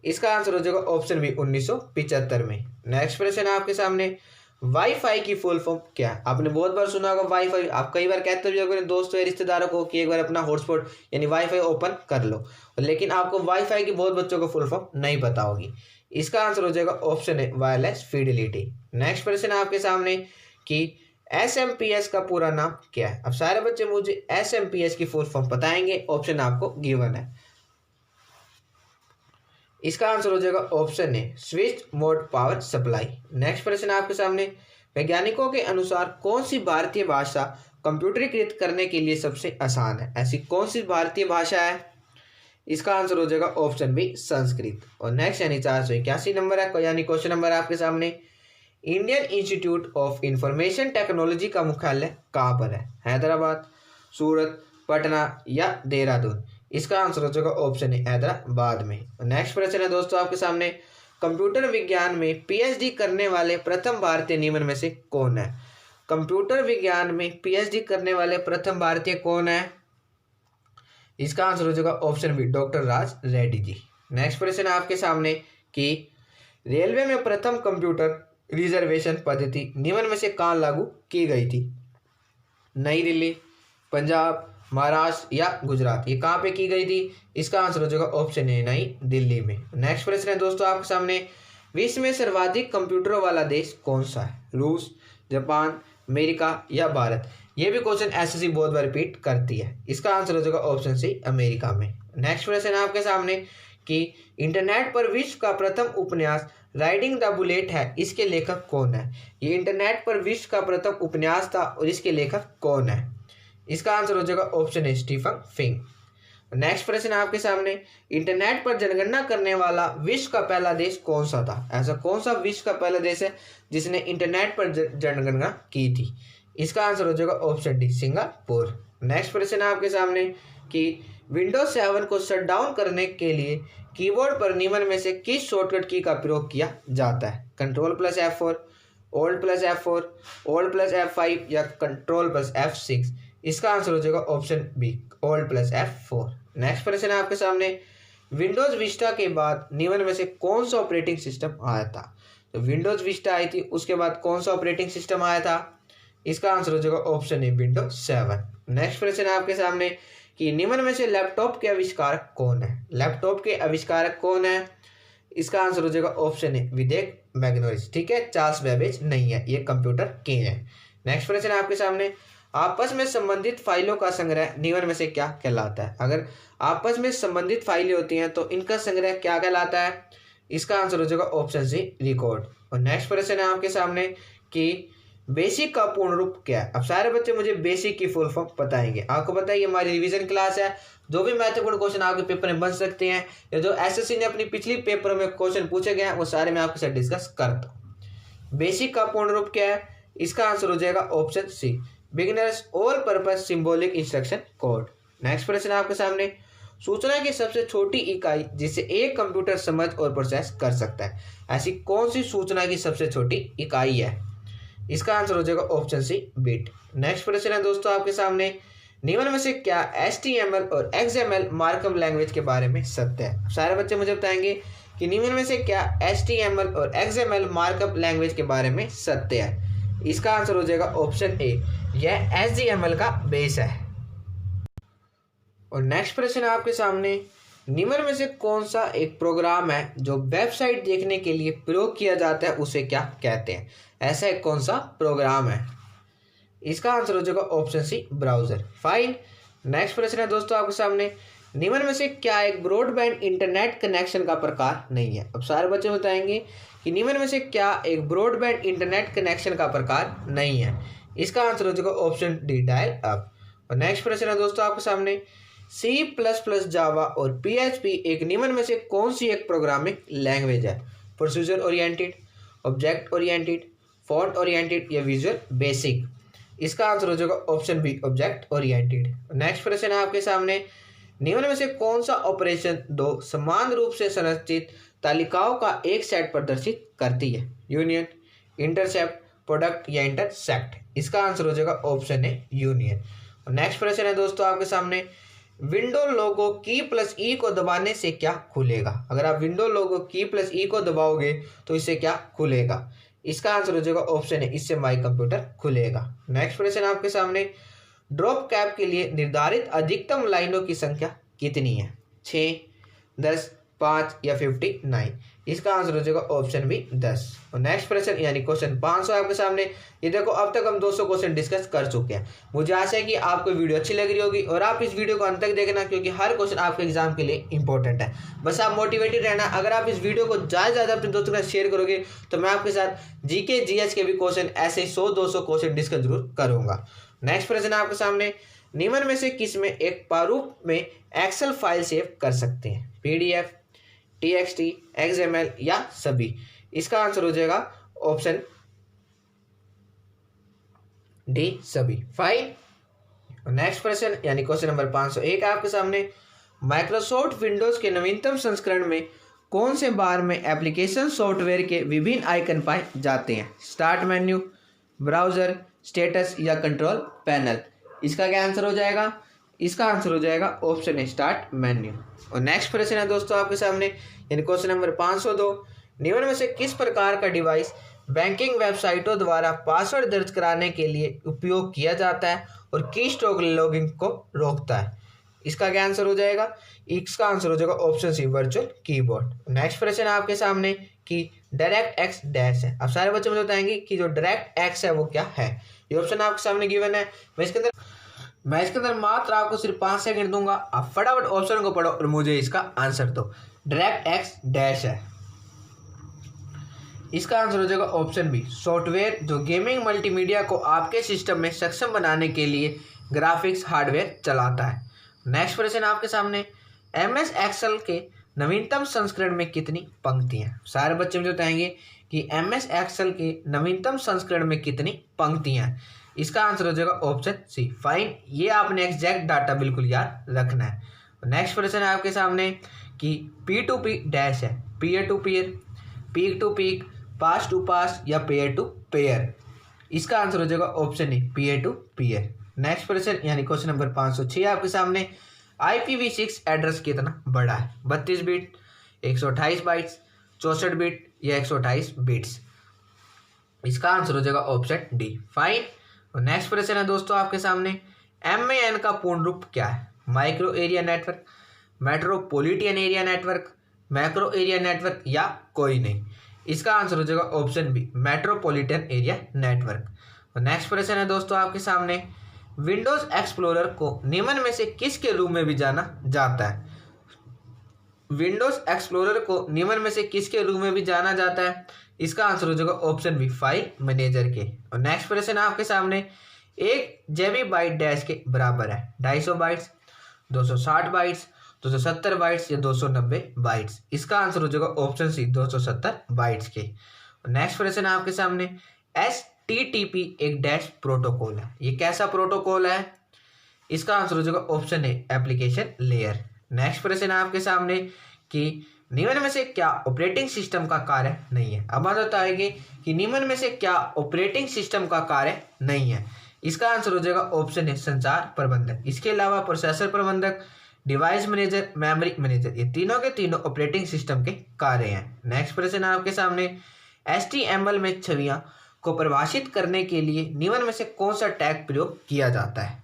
इसका आंसर हो जाएगा ऑप्शन बी, 1975 में। नेक्स्ट प्रश्न है आपके सामने, वाईफाई की फुल फॉर्म क्या है? आपने बहुत बार सुना होगा वाईफाई, आप कई बार कहते भी होंगे दोस्तों या रिश्तेदारों को कि एक बार अपना हॉटस्पॉट यानी वाईफाई ओपन कर लो, लेकिन आपको वाईफाई की बहुत बच्चों को फुल फॉर्म नहीं पता होगी। इसका आंसर हो जाएगा ऑप्शन है, वायरलेस फिडेलिटी। नेक्स्ट प्रश्न है आपके सामने कि SMPS का पूरा नाम क्या है? अब सारे बच्चे मुझे SMPS की फुल फॉर्म बताएंगे, ऑप्शन आपको गिवन है। इसका आंसर हो जाएगा ऑप्शन ए, switch mode power supply. Next प्रश्न आपके सामने, वैज्ञानिकों के अनुसार कौन सी भारतीय भाषा कंप्यूटरीकृत करने के लिए सबसे आसान है? ऐसी कौन सी भारतीय भाषा है? इसका आंसर हो जाएगा ऑप्शन बी, संस्कृत। और नेक्स्ट यानी 481 नंबर है यानी क्वेश्चन नंबर आपके सामने, Indian institute of information technology का मुख्यालय कहाँ पर है? हैदराबाद, सूरत, पटना या देहरादून? इसका आंसर हो जाएगा ऑप्शन है, हैदराबाद में। नेक्स्ट प्रश्न है दोस्तों आपके सामने, कंप्यूटर विज्ञान में PhD करने वाले प्रथम भारतीय निम्न में से कौन है? कंप्यूटर विज्ञान में PhD करने वाले प्रथम भारतीय कौन है? इसका आंसर हो जाएगा option B, doctor Raj Reddy ji. Next प्रश्न है आपके सामने कि रेलवे में प्रथम कंप्यूटर रिजर्वेशन पद्धति निम्न में से कहाँ लागू की गई थी? नई दिल्ली, पंजाब, महाराष्ट्र या गुजरात? ये कहाँ पे की गई थी? इसका आंसर हो जाएगा ऑप्शन ए, नई दिल्ली में। नेक्स्ट प्रश्न है दोस्तों आपके सामने, विश्व में सर्वाधिक कंप्यूटरों वाला देश कौन सा है? रूस, जापान, अमेरिका या भारत? ये भी क्वेश्चन SSC बहुत बार रिपीट करती है। इसका आंसर हो जाएगा ऑप्शन सी, अमेरिका में। नेक्स्ट प्रश्न है आपके सामने कि इंटरनेट पर विश्व का प्रथम उपन्यास राइडिंग द बुलेट है, इसके लेखक कौन है? ये इंटरनेट पर विश्व का प्रथम उपन्यास था और इसके लेखक कौन है? इसका आंसर हो जाएगा ऑप्शन है, स्टीफन फिंग। नेक्स्ट प्रश्न आपके सामने, इंटरनेट पर जनगणना करने वाला विश्व का पहला देश कौन सा था? ऐसा कौन सा विश्व का पहला देश है जिसने इंटरनेट पर जनगणना की थी? इसका आंसर हो जाएगा ऑप्शन डी, सिंगापुर। नेक्स्ट प्रश्न आपके सामने कि विंडोज 7 को शट डाउन करने के लिए कीबोर्ड पर निम्न में से किस शॉर्टकट की का प्रयोग किया जाता है? Ctrl+F4, Alt+F4, Alt+F5 या Ctrl+F6? इसका आंसर हो जाएगा ऑप्शन बी, Alt+F4। नेक्स्ट प्रश्न है आपके सामने, विंडोज विस्टा के बाद निम्न में से कौन सा ऑपरेटिंग सिस्टम आया था? तो विंडोज विस्टा आई थी, उसके बाद कौन सा ऑपरेटिंग सिस्टम आया था? इसका आंसर हो जाएगा ऑप्शन ए, विंडोज 7। नेक्स्ट प्रश्न है आपके सामने कि निम्न में से लैपटॉप के आविष्कारक कौन है? लैपटॉप के आविष्कारक कौन है? इसका आंसर हो जाएगा ऑप्शन ए, विवेक मैग्नोरिस। ठीक है, चार्ल्स बेबेज नहीं है, ये कंप्यूटर किंग है। नेक्स्ट प्रश्न है आपके सामने, आपस में संबंधित फाइलों का संग्रह निम्न में से क्या कहलाता है? अगर आपस में संबंधित फाइलें होती हैं तो इनका संग्रह क्या कहलाता है? इसका आंसर हो जाएगा ऑप्शन सी, रिकॉर्ड। और नेक्स्ट क्वेश्चन है आपके सामने कि बेसिक का पूर्ण रूप क्या है? अब सारे बच्चे मुझे बेसिक की फुल फॉर्म बताएंगे। आपको पता है ये हमारी रिवीजन क्लास है, जो भी महत्वपूर्ण क्वेश्चन आपके पेपर में बन सकते हैं या जो एसएससी ने अपनी पिछली पेपर में क्वेश्चन पूछे गए हैं वो सारे मैं आपके साथ डिस्कस करता हूँ। बेसिक का पूर्ण रूप क्या है? इसका आंसर हो जाएगा option C, beginners all purpose symbolic instruction code. Next प्रश्न आपके सामने, सूचना की सबसे छोटी इकाई जिसे एक कंप्यूटर समझ और प्रोसेस कर सकता है, ऐसी कौन सी सूचना की सबसे छोटी इकाई है? इसका आंसर हो जाएगा ऑप्शन सी, बिट। नेक्स्ट प्रश्न है दोस्तों आपके सामने, निम्न में से क्या HTML और XML मार्कअप लैंग्वेज के बारे में सत्य है? सारे बच्चे मुझे बताएंगे कि निम्न में से क्या HTML और XML मार्कअप लैंग्वेज के बारे में सत्य है? इसका आंसर हो जाएगा ऑप्शन ए, यह HTML का बेस है। और नेक्स्ट प्रश्न है आपके सामने, निम्न में से कौन सा एक प्रोग्राम है जो वेबसाइट देखने के लिए प्रयोग किया जाता है, उसे क्या कहते हैं? ऐसा एक कौन सा प्रोग्राम है? इसका आंसर हो जाएगा option C, browser. Fine. Next प्रश्न है दोस्तों आपके सामने, निम्न में से क्या एक ब्रॉडबैंड इंटरनेट कनेक्शन का प्रकार नहीं है? अब सारे बच्चे बताएंगे कि निम्न में से क्या एक ब्रॉडबैंड इंटरनेट कनेक्शन का प्रकार नहीं है? इसका आंसर हो जाएगा ऑप्शन डी, डायल अप। और नेक्स्ट प्रश्न है दोस्तों आपके सामने, C++, जावा और PHP एक निम्न में से कौन सी एक प्रोग्रामिंग लैंग्वेज है? Procedure oriented, object oriented, font oriented या विजुअल बेसिक? इसका आंसर हो जाएगा option B, object oriented. Next प्रश्न है आपके सामने, निम्न में से कौन सा ऑपरेशन दो समान रूप से संरचित तालिकाओं का एक सेट प्रदर्शित करती है? यूनियन, इंटरसेप्ट, प्रोडक्ट या इंटरसेक्ट? इसका आंसर हो जाएगा ऑप्शन ए, यूनियन। और नेक्स्ट प्रश्न है दोस्तों आपके सामने, विंडो लोगो की+E को दबाने से क्या खुलेगा? अगर आप विंडो लोगो की+E को दबाओगे तो इससे क्या खुलेगा? इसका आंसर हो जाएगा ऑप्शन है, इससे माई कंप्यूटर खुलेगा। नेक्स्ट प्रश्न आपके सामने, ड्रॉप कैप के लिए निर्धारित अधिकतम लाइनों की संख्या कितनी है? 6, 10, 5 या 59? इसका आंसर हो जाएगा ऑप्शन बी, 10। और नेक्स्ट प्रश्न यानी क्वेश्चन 500 आपके सामने। ये देखो, अब तक हम 200 क्वेश्चन डिस्कस कर चुके हैं। मुझे आशा है कि आपको वीडियो अच्छी लग रही होगी और आप इस वीडियो को अंत तक देखना, क्योंकि हर क्वेश्चन आपके एग्जाम के लिए इंपॉर्टेंट है। बस आप मोटिवेटेड रहना। अगर आप इस वीडियो को ज़्यादा से ज़्यादा अपने दोस्तों के साथ शेयर करोगे तो मैं आपके साथ GK GH के भी क्वेश्चन ऐसे 100-200 क्वेश्चन डिस्कस जरूर करूँगा। नेक्स्ट प्रश्न आपके सामने, निम्न में से किस में एक प्रारूप में एक्सेल फाइल सेव कर सकते हैं? PDF, TXT, XML या सभी? इसका आंसर हो जाएगा ऑप्शन डी, सभी। फाइन। नेक्स्ट प्रश्न यानी क्वेश्चन नंबर 501 आपके सामने, माइक्रोसॉफ्ट विंडोज के नवीनतम संस्करण में कौन से बार में एप्लीकेशन सॉफ्टवेयर के विभिन्न आइकन पाए जाते हैं? स्टार्ट मेन्यू, ब्राउजर, स्टेटस या कंट्रोल पैनल? इसका क्या आंसर हो जाएगा? इसका आंसर हो जाएगा ऑप्शन है, स्टार्ट मेन्यू। और नेक्स्ट प्रश्न है दोस्तों आपके सामने यानी क्वेश्चन नंबर 502, निम्न में से किस प्रकार का डिवाइस बैंकिंग वेबसाइटों द्वारा पासवर्ड दर्ज कराने के लिए उपयोग किया जाता है और कीस्ट्रोक लॉगिंग को रोकता है? इसका क्या आंसर हो जाएगा? इसका आंसर हो जाएगा option C, virtual keyboard. Next प्रश्न है आपके सामने कि डायरेक्ट एक्स डैश है। अब सारे बच्चे मुझे बताएंगे कि जो डायरेक्ट एक्स है वो क्या है। ये ऑप्शन आपके सामने गिवन है। मैं इसके अंदर मात्र आपको सिर्फ 5 सेकंड दूंगा, आप फटाफट ऑप्शन को पढ़ो और मुझे इसका आंसर दो। डायरेक्ट एक्स डैश है, इसका आंसर हो जाएगा ऑप्शन बी, सॉफ्टवेयर जो गेमिंग मल्टीमीडिया को आपके सिस्टम में सक्षम बनाने के लिए ग्राफिक्स हार्डवेयर चलाता है। नेक्स्ट प्रश्न आपके सामने, MS एक्सेल के नवीनतम संस्करण में कितनी पंक्तियां? सारे बच्चे मुझे बताएंगे कि MS एक्सेल के नवीनतम संस्करण में कितनी पंक्तियां? इसका आंसर हो जाएगा ऑप्शन सी, फाइन। ये आपने एग्जैक्ट डाटा बिल्कुल याद रखना है। नेक्स्ट प्रश्न है आपके सामने कि P2P डैश है, peer to peer, peak to peak, pass to pass या पेयर टू पेयर? इसका आंसर हो जाएगा option A, peer to peer. Next प्रश्न यानी क्वेश्चन नंबर 506 आपके सामने, IPv6 एड्रेस कितना बड़ा है? 32 बिट, 128 बाइट्स, 64 बिट या 128 बिट्स? इसका आंसर हो जाएगा ऑप्शन डी, फाइन। और नेक्स्ट प्रश्न है दोस्तों आपके सामने, MAN का पूर्ण रूप क्या है? Micro area network, metropolitan area network, macro area network या कोई नहीं? इसका आंसर हो जाएगा option B, metropolitan area network. और नेक्स्ट प्रश्न है दोस्तों आपके सामने, विंडोज एक्सप्लोरर को निम्न में से किसके रूप में भी जाना जाता है? विंडोज एक्सप्लोरर को निम्न में से किसके रूप में भी जाना जाता है? इसका आंसर हो जाएगा ऑप्शन बी, फाइल मैनेजर के। और नेक्स्ट क्वेश्चन आपके सामने, 1 GB बाइट डैश के बराबर है 250 बाइट्स, 260 बाइट्स, 270 बाइट्स या 290 बाइट्स। इसका आंसर हो जाएगा ऑप्शन सी, 270 बाइट्स के। नेक्स्ट क्वेश्चन आपके सामने, HTTP एक डैश प्रोटोकॉल है, ये कैसा प्रोटोकॉल है? इसका आंसर हो जाएगा ऑप्शन ए, एप्लीकेशन लेयर। नेक्स्ट क्वेश्चन आपके सामने कि निम्न में से क्या ऑपरेटिंग सिस्टम का कार्य नहीं है? अब बात बताएगी कि निम्न में से क्या ऑपरेटिंग सिस्टम का कार्य नहीं है? इसका आंसर हो जाएगा ऑप्शन है, संचार प्रबंधक। इसके अलावा प्रोसेसर प्रबंधक, डिवाइस मैनेजर, मेमोरी मैनेजर, ये तीनों के तीनों ऑपरेटिंग सिस्टम के कार्य हैं। नेक्स्ट प्रश्न आपके सामने, HTML में छवियां को परिभाषित करने के लिए निम्न में से कौन सा टैग प्रयोग किया जाता है?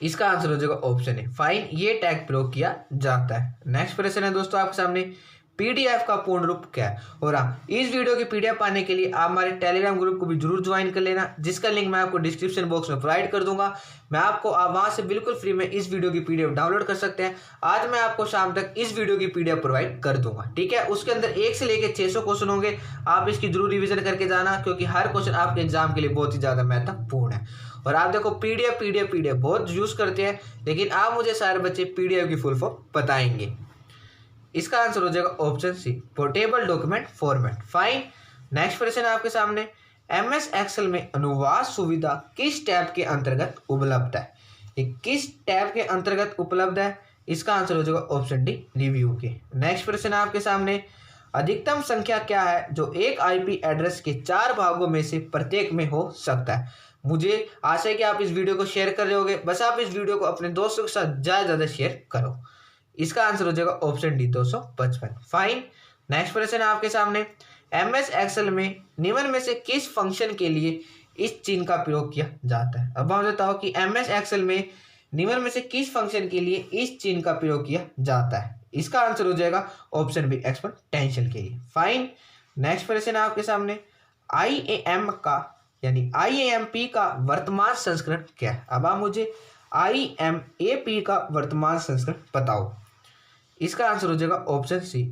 इसका आंसर हो जाएगा ऑप्शन है, फाइन, ये टैग प्रयोग किया जाता है। नेक्स्ट प्रश्न है दोस्तों आपके सामने, PDF का पूर्ण रूप क्या है? और हाँ, इस वीडियो की PDF पाने के लिए आप हमारे टेलीग्राम ग्रुप को भी जरूर ज्वाइन कर लेना, जिसका लिंक मैं आपको डिस्क्रिप्शन बॉक्स में प्रोवाइड कर दूंगा। आप वहां से बिल्कुल फ्री में इस वीडियो की PDF डाउनलोड कर सकते हैं। आज मैं आपको शाम तक इस वीडियो की PDF प्रोवाइड कर दूंगा, ठीक है। उसके अंदर 1 से लेकर 600 क्वेश्चन होंगे, आप इसकी जरूर रिविजन करके जाना, क्योंकि हर क्वेश्चन आपके एग्जाम के लिए बहुत ही ज्यादा महत्वपूर्ण है। और आप देखो PDF बहुत यूज करते हैं, लेकिन आप मुझे सारे बच्चे PDF की फुल फॉर्म बताएंगे। इसका आंसर हो जाएगा option C, portable document format, fine. Next question आपके सामने, MS एक्सेल में अनुवाद सुविधा किस टैब के अंतर्गत उपलब्ध है? ये किस टैब के अंतर्गत उपलब्ध है? इसका आंसर हो जाएगा ऑप्शन डी, रिव्यू के। नेक्स्ट क्वेश्चन आपके सामने, अधिकतम संख्या क्या है जो एक IP एड्रेस के 4 भागों में से प्रत्येक में हो सकता है? मुझे आशा है कि आप इस वीडियो को शेयर कर रहे होगे, बस आप इस वीडियो को अपने दोस्तों के साथ ज्यादा शेयर करो। इसका आंसर हो जाएगा option D, 255, fine. Next question आपके सामने, MS एक्सेल में निम्न में से किस फंक्शन के लिए इस चिन्ह का प्रयोग किया जाता है? अब मैं बताओ कि MS एक्सेल में निम्न में से किस फंक्शन के लिए इस चिन्ह का प्रयोग किया जाता है? इसका आंसर हो जाएगा ऑप्शन बी, एक्सपोनेंशियल के लिए, फाइन। नेक्स्ट क्वेश्चन आपके सामने, IAM का यानी IAMP का वर्तमान संस्करण क्या है? अब आप मुझे IMAP का वर्तमान संस्करण बताओ। इसका आंसर हो जाएगा ऑप्शन सी,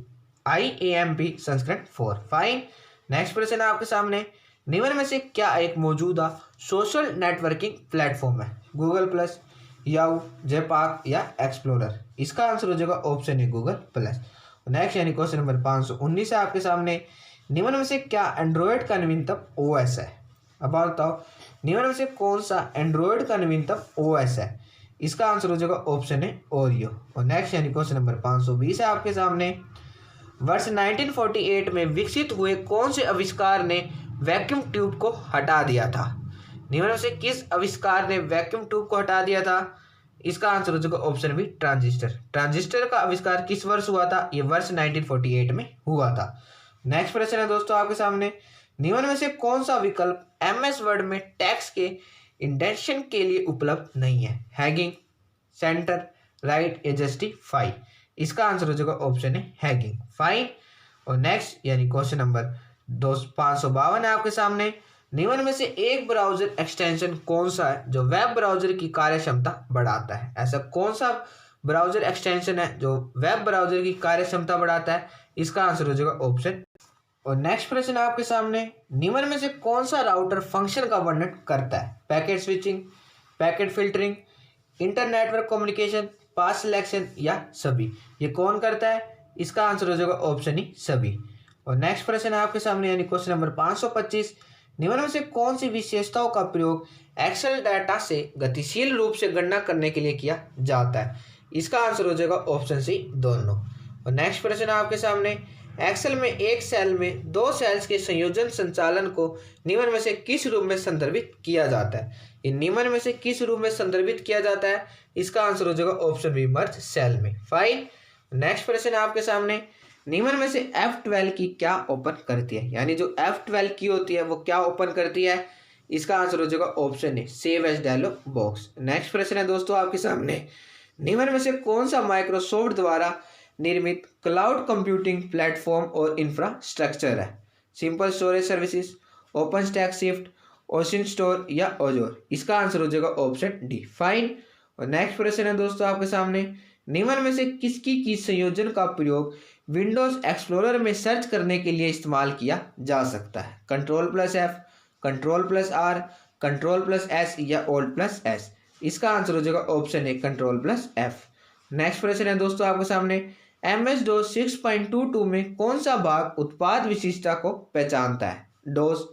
IAMP संस्करण 4, फाइन। नेक्स्ट प्रश्न आपके सामने, निम्न में से क्या एक मौजूदा सोशल नेटवर्किंग प्लेटफॉर्म है? गूगल प्लस, याहू, जेपाक या एक्सप्लोरर? इसका आंसर हो जाएगा ऑप्शन ए, गूगल प्लस। नेक्स्ट यानी क्वेश्चन नंबर 519 है आपके सामने, निम्न में से क्या एंड्रॉयड का नवीनतम OS है? अब बताओ निम्न में से कौन सा एंड्रॉयड का नवीनतम OS है? इसका आंसर हो जाएगा ऑप्शन है, ओरियो। और नेक्स्ट यानी क्वेश्चन नंबर 520 है आपके सामने, वर्ष 1948 में विकसित हुए कौन से आविष्कार ने वैक्यूम ट्यूब को हटा दिया था? निम्न में से किस आविष्कार ने वैक्यूम ट्यूब को हटा दिया था? इसका आंसर हो जाएगा ऑप्शन बी, ट्रांजिस्टर। ट्रांजिस्टर का आविष्कार किस वर्ष हुआ था? ये वर्ष 1948 में हुआ था। नेक्स्ट प्रश्न है दोस्तों आपके सामने, निम्न में से कौन सा विकल्प MS वर्ड में टेक्स्ट के इंडेंशन के लिए उपलब्ध नहीं है? हैगिंग, सेंटर, राइट या जस्टिफाई? इसका आंसर हो जाएगा ऑप्शन है, हैगिंग, फाइन। और नेक्स्ट यानी क्वेश्चन नंबर 552 है आपके सामने, निम्न में से एक ब्राउजर एक्सटेंशन कौन सा है जो वेब ब्राउजर की कार्य क्षमता बढ़ाता है? ऐसा कौन सा ब्राउजर एक्सटेंशन है जो वेब ब्राउजर की कार्य क्षमता बढ़ाता है? इसका आंसर हो जाएगा ऑप्शन। और नेक्स्ट प्रश्न आपके सामने, निम्न में से कौन सा राउटर फंक्शन का वर्णन करता है? Packet switching, packet filtering, inter network communication, path selection या सभी? ये कौन करता है? इसका आंसर हो जाएगा ऑप्शन ही, सभी। और नेक्स्ट प्रश्न है आपके सामने यानी क्वेश्चन नंबर 525, निम्न में से कौन सी विशेषताओं का प्रयोग एक्सेल डाटा से गतिशील रूप से गणना करने के लिए किया जाता है? इसका आंसर हो जाएगा ऑप्शन सी, दोनों। और नेक्स्ट प्रश्न है आपके सामने, एक्सेल में एक सेल में 2 सेल्स के संयोजन संचालन को निम्न में से किस रूप में संदर्भित किया जाता है? ये निम्न में से किस रूप में संदर्भित किया जाता है? इसका आंसर हो जाएगा ऑप्शन बी, मर्ज सेल में, फाइन। नेक्स्ट प्रश्न आपके सामने, निम्न में से F12 की क्या ओपन करती है? यानी जो F12 की होती है वो क्या ओपन करती है? इसका आंसर हो जाएगा option A, save as dialog box. Next प्रश्न है दोस्तों आपके सामने, निम्न में से कौन सा माइक्रोसॉफ्ट द्वारा निर्मित क्लाउड कंप्यूटिंग प्लेटफॉर्म और इंफ्रास्ट्रक्चर है? Simple storage services, open stack shift, ocean store या ओजोर। इसका आंसर हो जाएगा ऑप्शन डी फाइन। और नेक्स्ट प्रश्न है दोस्तों आपके सामने, निम्न में से किसकी की संयोजन का प्रयोग विंडोज एक्सप्लोरर में सर्च करने के लिए इस्तेमाल किया जा सकता है? Ctrl+F, Ctrl+R, Ctrl+S या Alt+S। इसका आंसर हो जाएगा ऑप्शन ए Ctrl+F। नेक्स्ट प्रश्न है दोस्तों आपके सामने, MS-DOS 6.22 में कौन सा भाग उत्पाद विशिष्टता को पहचानता है? डोस,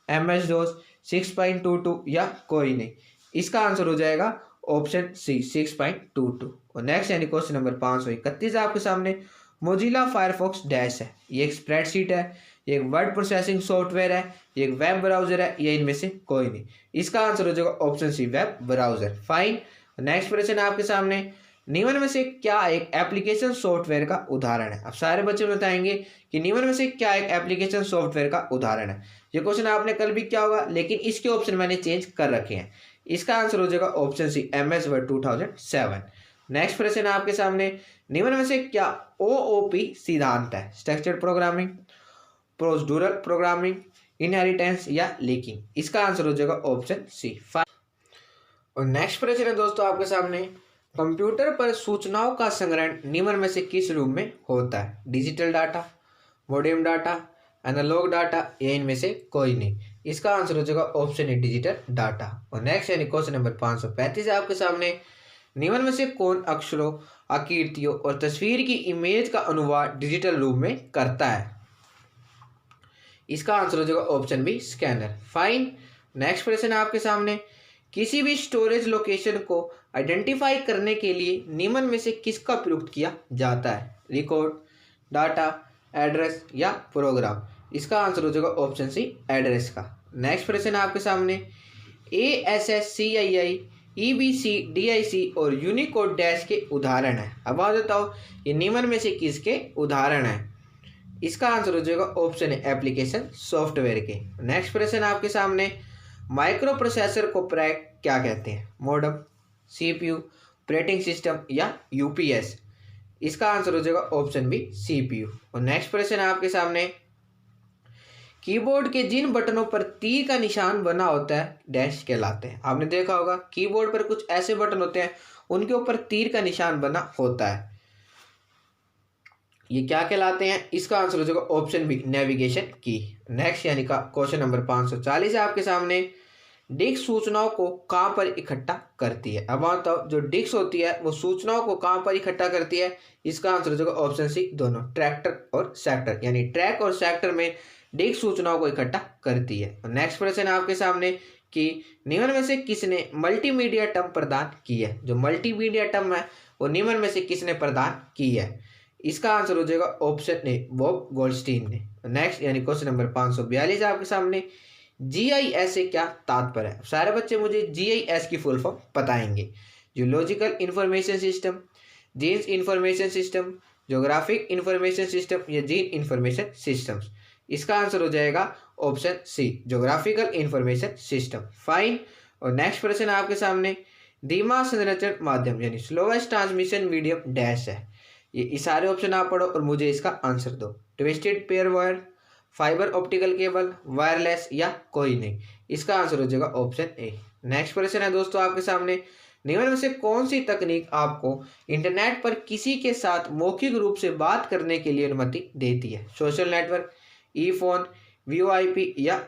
MS-DOS 6.22 या कोई नहीं। इसका आंसर हो जाएगा ऑप्शन सी 6.22। और नेक्स्ट यानी क्वेश्चन नंबर 531 आपके सामने, मोजिला फायरफॉक्स डैश है, ये एक स्प्रेडशीट है, ये एक वर्ड प्रोसेसिंग सॉफ्टवेयर है, ये एक वेब ब्राउजर है, या इनमें से कोई नहीं। इसका आंसर हो जाएगा option C web browser fine. Next प्रश्न है आपके सामने, निम्न में से क्या एक एप्लीकेशन सॉफ्टवेयर का उदाहरण है? अब सारे बच्चे बताएंगे कि निम्न में से क्या एक एप्लीकेशन सॉफ्टवेयर का उदाहरण है। ये क्वेश्चन आपने कल भी किया होगा, लेकिन इसके ऑप्शन मैंने चेंज कर रखे हैं। इसका आंसर हो जाएगा option C MS Word 2007। Next प्रश्न है आपके सामने, निम्न में से क्या OOP सिद्धांत है? Structured programming, procedural programming, inheritance या लीकिंग। इसका आंसर हो जाएगा ऑप्शन सी। और नेक्स्ट प्रश्न है दोस्तों आपके सामने, कंप्यूटर पर सूचनाओं का संग्रहण निम्न में से किस रूप में होता है? Digital data, modem data, analogue data, या इनमें से कोई नहीं। इसका आंसर हो जाएगा ऑप्शन ए डिजिटल डाटा। और नेक्स्ट यानी क्वेश्चन नंबर 535 है आपके सामने, निम्न में से कौन अक्षरों, आकृतियों और तस्वीर की इमेज का अनुवाद डिजिटल रूप में करता है? इसका आंसर हो जाएगा option B scanner fine. Next प्रश्न है आपके सामने, किसी भी स्टोरेज लोकेशन को आइडेंटिफाई करने के लिए निम्न में से किसका प्रयोग किया जाता है? रिकॉर्ड, डाटा, एड्रेस या प्रोग्राम। इसका आंसर हो जाएगा ऑप्शन सी एड्रेस का। नेक्स्ट प्रश्न है आपके सामने, ASSCII, EBC, DIC और यूनिकोड डैश के उदाहरण है। अब आप बताओ ये निम्न में से किसके उदाहरण है? इसका आंसर हो जाएगा ऑप्शन है एप्लीकेशन सॉफ्टवेयर के। नेक्स्ट प्रश्न आपके सामने, माइक्रो प्रोसेसर को क्या कहते हैं? मॉडेम, CPU, ऑपरेटिंग सिस्टम या UPS। इसका आंसर हो जाएगा ऑप्शन बी CPU। और नेक्स्ट प्रश्न है आपके सामने, कीबोर्ड के जिन बटनों पर तीर का निशान बना होता है डैश कहलाते हैं। आपने देखा होगा कीबोर्ड पर कुछ ऐसे बटन होते हैं उनके ऊपर तीर का निशान बना होता है, ये क्या कहलाते हैं? इसका आंसर हो जाएगा ऑप्शन बी नेविगेशन की। नेक्स्ट यानी का क्वेश्चन नंबर 540 है आपके सामने, डिस्क सूचनाओं को कहाँ पर इकट्ठा करती है? अब बताओ जो डिस्क होती है वो सूचनाओं को कहाँ पर इकट्ठा करती है? इसका आंसर हो जाएगा ऑप्शन सी दोनों, ट्रैक्टर और सेक्टर, यानी ट्रैक और सेक्टर में डिस्क सूचनाओं को इकट्ठा करती है। नेक्स्ट प्रश्न है आपके सामने कि निम्न में से किसने मल्टीमीडिया टर्म प्रदान की है? जो मल्टीमीडिया टर्म है वो निम्न में से किसने प्रदान की है? इसका आंसर हो जाएगा ऑप्शन ए बॉब गोल्डस्टीन ने। नेक्स्ट यानी क्वेश्चन नंबर 542 है आपके सामने, GIS से क्या तात्पर्य है? सारे बच्चे मुझे GIS की फुल फॉर्म बताएंगे। Geological information system, jeans information system, geographic information system या जीन इंफॉर्मेशन सिस्टम्स। इसका आंसर हो जाएगा option C geographical information system fine. और नेक्स्ट प्रश्न आपके सामने, धीमा संरचन माध्यम यानी स्लोएस्ट ट्रांसमिशन मीडियम डैश है। ये सारे ऑप्शन आप पढ़ो और मुझे इसका आंसर दो। Twisted pair wire, fibre optical cable, wireless या कोई नहीं। इसका आंसर हो जाएगा ऑप्शन ए। नेक्स्ट प्रश्न है दोस्तों आपके सामने, निम्न में से कौन सी तकनीक आपको इंटरनेट पर किसी के साथ मौखिक रूप से बात करने के लिए अनुमति देती है? सोशल नेटवर्क, ई-फोन, VoIP या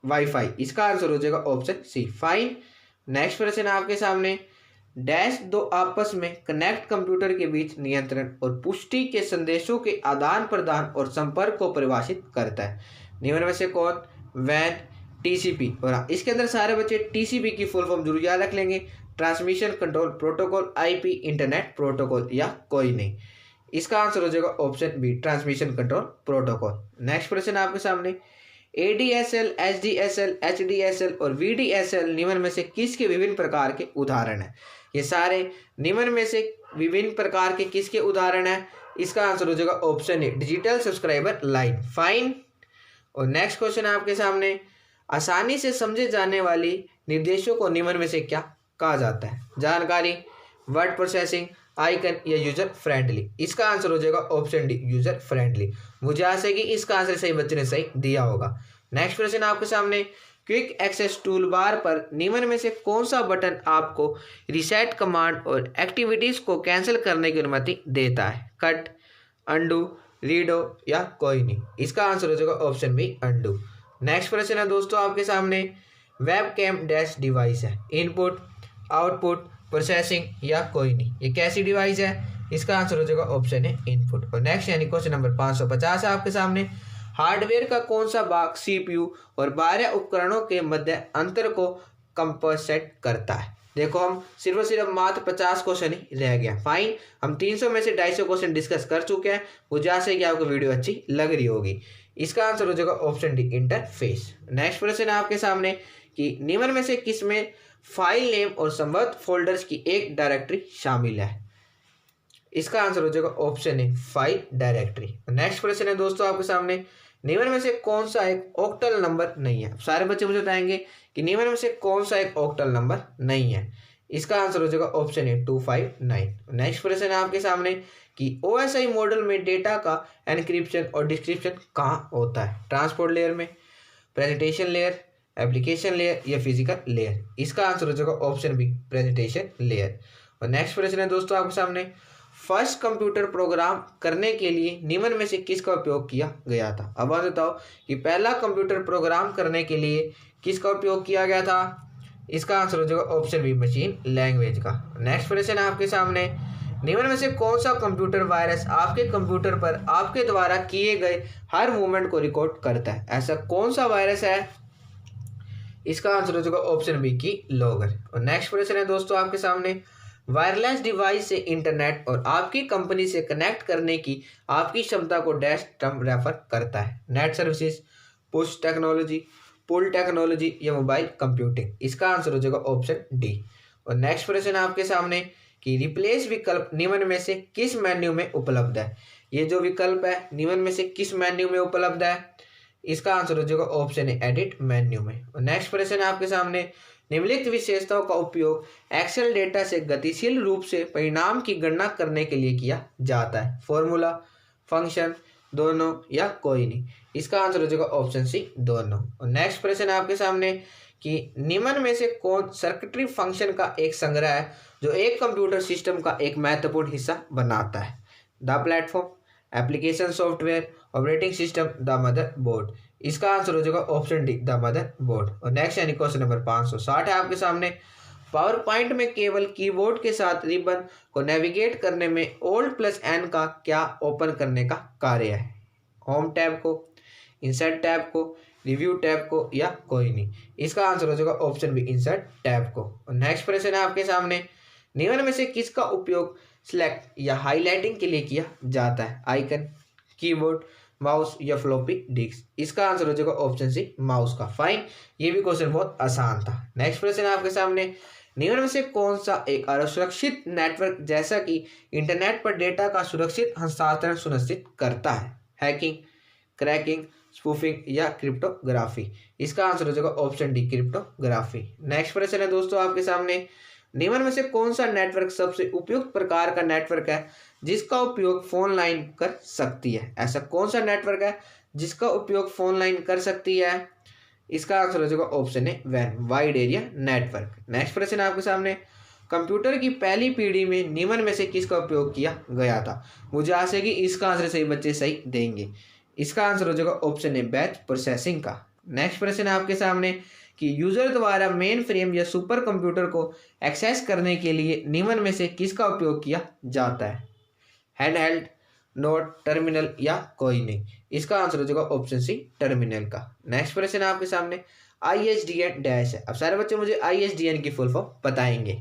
वाईफाई। इसका आंसर हो जाएगा ऑप्शन सी फाइन। नेक्स्ट प्रश्न है आपके सामने, डैश दो आपस में कनेक्ट कंप्यूटर के बीच नियंत्रण और पुष्टि के संदेशों के आदान प्रदान और संपर्क को परिभाषित करता है। निम्न में से कौन? वैन, TCP। और हाँ, इसके अंदर सारे बच्चे TCP की फुल फॉर्म जरूर याद रख लेंगे, transmission control protocol, IP internet protocol या कोई नहीं। इसका आंसर हो जाएगा option B transmission control protocol. Next प्रश्न आपके सामने, ADSL, SDSL, HDSL और VDSL निम्न में से किसके विभिन्न प्रकार के उदाहरण हैं? ये सारे निम्न में से विभिन्न प्रकार के किसके उदाहरण हैं? इसका आंसर हो जाएगा option A digital subscriber line fine. और नेक्स्ट क्वेश्चन आपके सामने, आसानी से समझे जाने वाली निर्देशों को निम्न में से क्या कहा जाता है? जानकारी, वर्ड प्रोसेसिंग, आइकन या यूजर फ्रेंडली। इसका आंसर हो जाएगा ऑप्शन डी यूजर फ्रेंडली। मुझे आशा है कि इसका आंसर सही बच्चे ने सही दिया होगा। नेक्स्ट प्रश्न आपके सामने, क्विक एक्सेस टूल बार पर निम्न में से कौन सा बटन आपको रिसेट कमांड और एक्टिविटीज को कैंसिल करने की अनुमति देता है? कट, अंडू, रीडो या कोई नहीं। इसका आंसर हो जाएगा ऑप्शन बी अंडू। नेक्स्ट प्रश्न है दोस्तों आपके सामने, वेब कैम डैश डिवाइस है, इनपुट, आउटपुट, प्रोसेसिंग या कोई नहीं, ये कैसी डिवाइस है? इसका आंसर हो जाएगा ऑप्शन है इनपुट। और नेक्स्ट यानी क्वेश्चन नंबर 550 है आपके सामने, हार्डवेयर का कौन सा भाग सीपीयू और बाह्य उपकरणों के मध्य अंतर को कंपनसेट करता है? देखो हम सिर्फ और सिर्फ मात्र 50 क्वेश्चन ही रह गया। फाइन, हम 300 में से 250 क्वेश्चन डिस्कस कर चुके हैं। मुझे आशा है कि आपको वीडियो अच्छी लग रही होगी। इसका आंसर हो जाएगा ऑप्शन डी इंटरफेस। नेक्स्ट प्रश्न है आपके सामने कि निम्न में से किसमें फाइल नेम और संबद्ध फोल्डर्स की एक डायरेक्टरी शामिल है? इसका आंसर हो जाएगा ऑप्शन ए फाइल डायरेक्टरी। नेक्स्ट प्रश्न है दोस्तों आपके सामने, निम्न में से कौन सा एक ऑक्टल नंबर नहीं है? सारे बच्चे मुझे बताएंगे कि निम्न में से कौन सा एक ऑक्टल नंबर नहीं है। इसका आंसर हो जाएगा ऑप्शन ए 259। नेक्स्ट प्रश्न है आपके सामने कि ओएसआई मॉडल में डेटा का एनक्रिप्शन और डिस्क्रिप्शन कहाँ होता है? ट्रांसपोर्ट लेयर में, प्रेजेंटेशन लेयर, एप्लीकेशन लेयर या फिजिकल लेयर? इसका आंसर हो जाएगा ऑप्शन बी प्रेजेंटेशन लेयर। और नेक्स्ट प्रश्न है दोस्तों आपके सामने, फर्स्ट कंप्यूटर प्रोग्राम करने के लिए निम्न में से किसका उपयोग किया गया था? अब आप बताओ कि पहला कंप्यूटर प्रोग्राम करने के लिए किसका उपयोग किया गया था? इसका आंसर हो जाएगा ऑप्शन बी मशीन लैंग्वेज का। नेक्स्ट प्रश्न है आपके सामने, निम्न में से कौन सा कंप्यूटर वायरस आपके कंप्यूटर पर आपके द्वारा किए गए हर मूवमेंट को रिकॉर्ड करता है? ऐसा कौन सा वायरस है? इसका आंसर हो जाएगा ऑप्शन बी की लॉगर। और नेक्स्ट प्रश्न है दोस्तों आपके सामने, वायरलेस डिवाइस से इंटरनेट और आपकी कंपनी से कनेक्ट करने की आपकी क्षमता को डैश टर्म रेफर करता है? नेट सर्विसेज, पुश टेक्नोलॉजी, पुल टेक्नोलॉजी या मोबाइल कंप्यूटिंग? इसका आंसर हो जाएगा ऑप्शन डी। और नेक्स्ट प्रश्न आपके सामने कि रिप्लेस विकल्प निम्न में से किस मेन्यू में उपलब्ध है? ये जो विकल्प है निम्न में से किस मेन्यू में उपलब्ध है? इसका आंसर हो जाएगा ऑप्शन है एडिट मेन्यू में। और नेक्स्ट प्रश्न है आपके सामने, निम्नलिखित विशेषताओं का उपयोग एक्सेल डेटा से गतिशील रूप से परिणाम की गणना करने के लिए किया जाता है? फॉर्मूला, फंक्शन, दोनों या कोई नहीं? इसका आंसर हो जाएगा ऑप्शन सी दोनों। और नेक्स्ट प्रश्न है आपके सामने कि निम्न में से कौन सर्किटरी फंक्शन का एक संग्रह है जो एक कंप्यूटर सिस्टम का एक महत्वपूर्ण हिस्सा बनाता है? The platform, application software, operating system, the mother board? इसका आंसर हो जाएगा option D the mother board. और नेक्स्ट यानी क्वेश्चन नंबर 560 है आपके सामने, पावर पॉइंट में केवल कीबोर्ड के साथ रिबन को नेविगेट करने में Alt+N का क्या ओपन करने का कार्य है? होम टैब को, इंसर्ट टैब को, रिव्यू टैब को या कोई नहीं? इसका आंसर हो जाएगा ऑप्शन बी इंसर्ट टैब को। और नेक्स्ट प्रश्न है आपके सामने, निम्न में से किसका उपयोग सिलेक्ट या हाईलाइटिंग के लिए किया जाता है? आइकन, कीबोर्ड, माउस या फ्लॉपी डिस्क? इसका आंसर हो जाएगा ऑप्शन सी माउस का। फाइन, ये भी क्वेश्चन बहुत आसान था। नेक्स्ट प्रश्न है आपके सामने, निम्न में से कौन सा एक असुरक्षित नेटवर्क जैसा कि इंटरनेट पर डेटा का सुरक्षित हस्तांतरण सुनिश्चित करता है? हैकिंग, क्रैकिंग, स्पूफिंग या क्रिप्टोग्राफी? इसका आंसर हो जाएगा ऑप्शन डी क्रिप्टोग्राफी। नेक्स्ट प्रश्न है दोस्तों आपके सामने, निम्न में से कौन सा नेटवर्क सबसे उपयुक्त प्रकार का नेटवर्क है जिसका उपयोग फोन लाइन कर सकती है? ऐसा कौन सा नेटवर्क है जिसका उपयोग फोन लाइन कर सकती है? इसका आंसर हो जाएगा ऑप्शन है वैन, वाइड एरिया नेटवर्क। नेक्स्ट प्रश्न आपके सामने, कंप्यूटर की पहली पीढ़ी में निम्न में से किसका उपयोग किया गया था? मुझे आशा है कि इसका आंसर सही बच्चे सही देंगे। इसका आंसर हो जाएगा ऑप्शन है बैच प्रोसेसिंग का। नेक्स्ट प्रश्न है आपके सामने कि यूजर द्वारा मेन फ्रेम या सुपर कंप्यूटर को एक्सेस करने के लिए निम्न में से किसका उपयोग किया जाता है? हैंडहेल्ड, नोट, टर्मिनल या कोई नहीं? इसका आंसर हो जाएगा ऑप्शन सी टर्मिनल का। नेक्स्ट प्रश्न आपके सामने, ISDN डैश है। अब सारे बच्चे मुझे ISDN की फुल फॉर्म बताएंगे।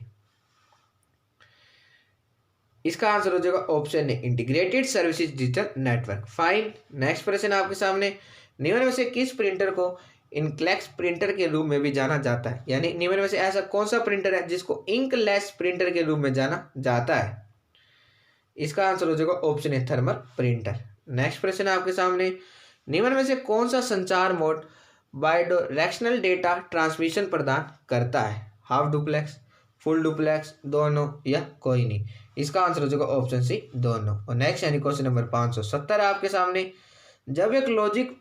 इसका आंसर हो जाएगा ऑप्शन है integrated services digital network. Fine. Next प्रश्न आपके सामने, निम्न में से किस प्रिंटर को इंकलेस प्रिंटर के रूप में भी जाना जाता है? यानी निम्न में से ऐसा कौन सा प्रिंटर है जिसको इंकलेस प्रिंटर के रूप में जाना जाता है? इसका आंसर हो जाएगा ऑप्शन है थर्मल प्रिंटर। नेक्स्ट प्रश्न आपके सामने, निम्न में से कौन सा संचार मोड बायडायरेक्शनल डेटा ट्रांसमिशन प्रदान करता है? हाफ डुप्लेक्स, फुल डुप्लेक्स, दोनों या कोई नहीं? इसका आंसर हो जाएगा ऑप्शन सी दोनों। और नेक्स्ट यानी क्वेश्चन नंबर 570 है आपके सामने, जब एक लॉजिक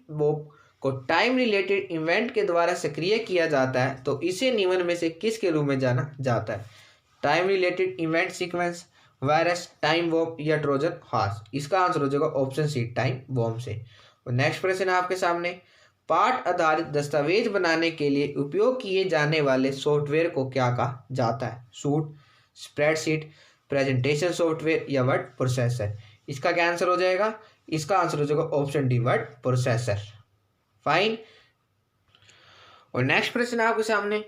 को टाइम रिलेटेड इवेंट के द्वारा सक्रिय किया जाता है तो इसे निम्न में से किसके रूप में जाना जाता है? Time related event sequence, virus, time bomb या ट्रोजन हॉर्स। इसका आंसर हो जाएगा ऑप्शन सी, टाइम बॉम्ब से। और नेक्स्ट प्रश्न है आपके सामने, पाठ आधारित दस्तावेज बनाने के लिए उपयोग किए जाने वाले सॉफ्टवेयर को क्या कहा जाता है? सूट, स्प्रेडशीट, प्रेजेंटेशन सॉफ्टवेयर या वर्ड प्रोसेसर। इसका क्या आंसर हो जाएगा? इसका आंसर हो जाएगा option D, word processor. Fine. और नेक्स्ट प्रश्न आपके सामने,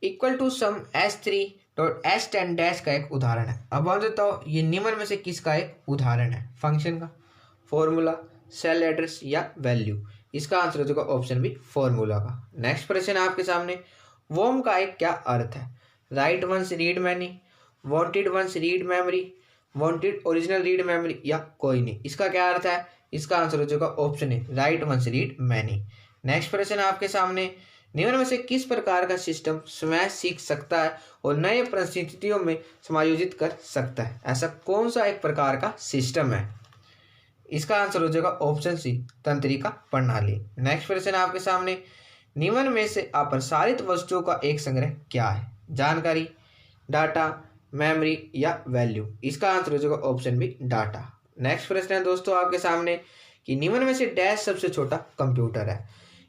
equal to some S3.S10 dash का एक उदाहरण है। अब हम देता हूँ ये निम्न में से किसका एक उदाहरण है? फंक्शन का, फॉर्मूला, सेल एड्रेस या वैल्यू। इसका आंसर हो जाएगा ऑप्शन बी, फॉर्मूला का। नेक्स्ट प्रश्न आपके सामने, वॉर्म का एक क्या अर्थ है? Write once read many, wanted once read memory, wanted original read memory या कोई नहीं। इसका क्या अर्थ है? इसका आंसर हो जाएगा option A, write once read many. Next प्रश्न आपके सामने, निम्न में से किस प्रकार का सिस्टम स्वयं सीख सकता है और नए परिस्थितियों में समायोजित कर सकता है? ऐसा कौन सा एक प्रकार का सिस्टम है? इसका आंसर हो जाएगा ऑप्शन सी, तंत्रिका प्रणाली। नेक्स्ट प्रश्न आपके सामने, निम्न में से अप्रसारित वस्तुओं का एक संग्रह क्या है? जानकारी, डाटा, मेमोरी या वैल्यू। इसका आंसर हो जाएगा ऑप्शन बी, डाटा। नेक्स्ट प्रश्न है दोस्तों आपके सामने कि निम्न में से डैश सबसे छोटा कंप्यूटर है।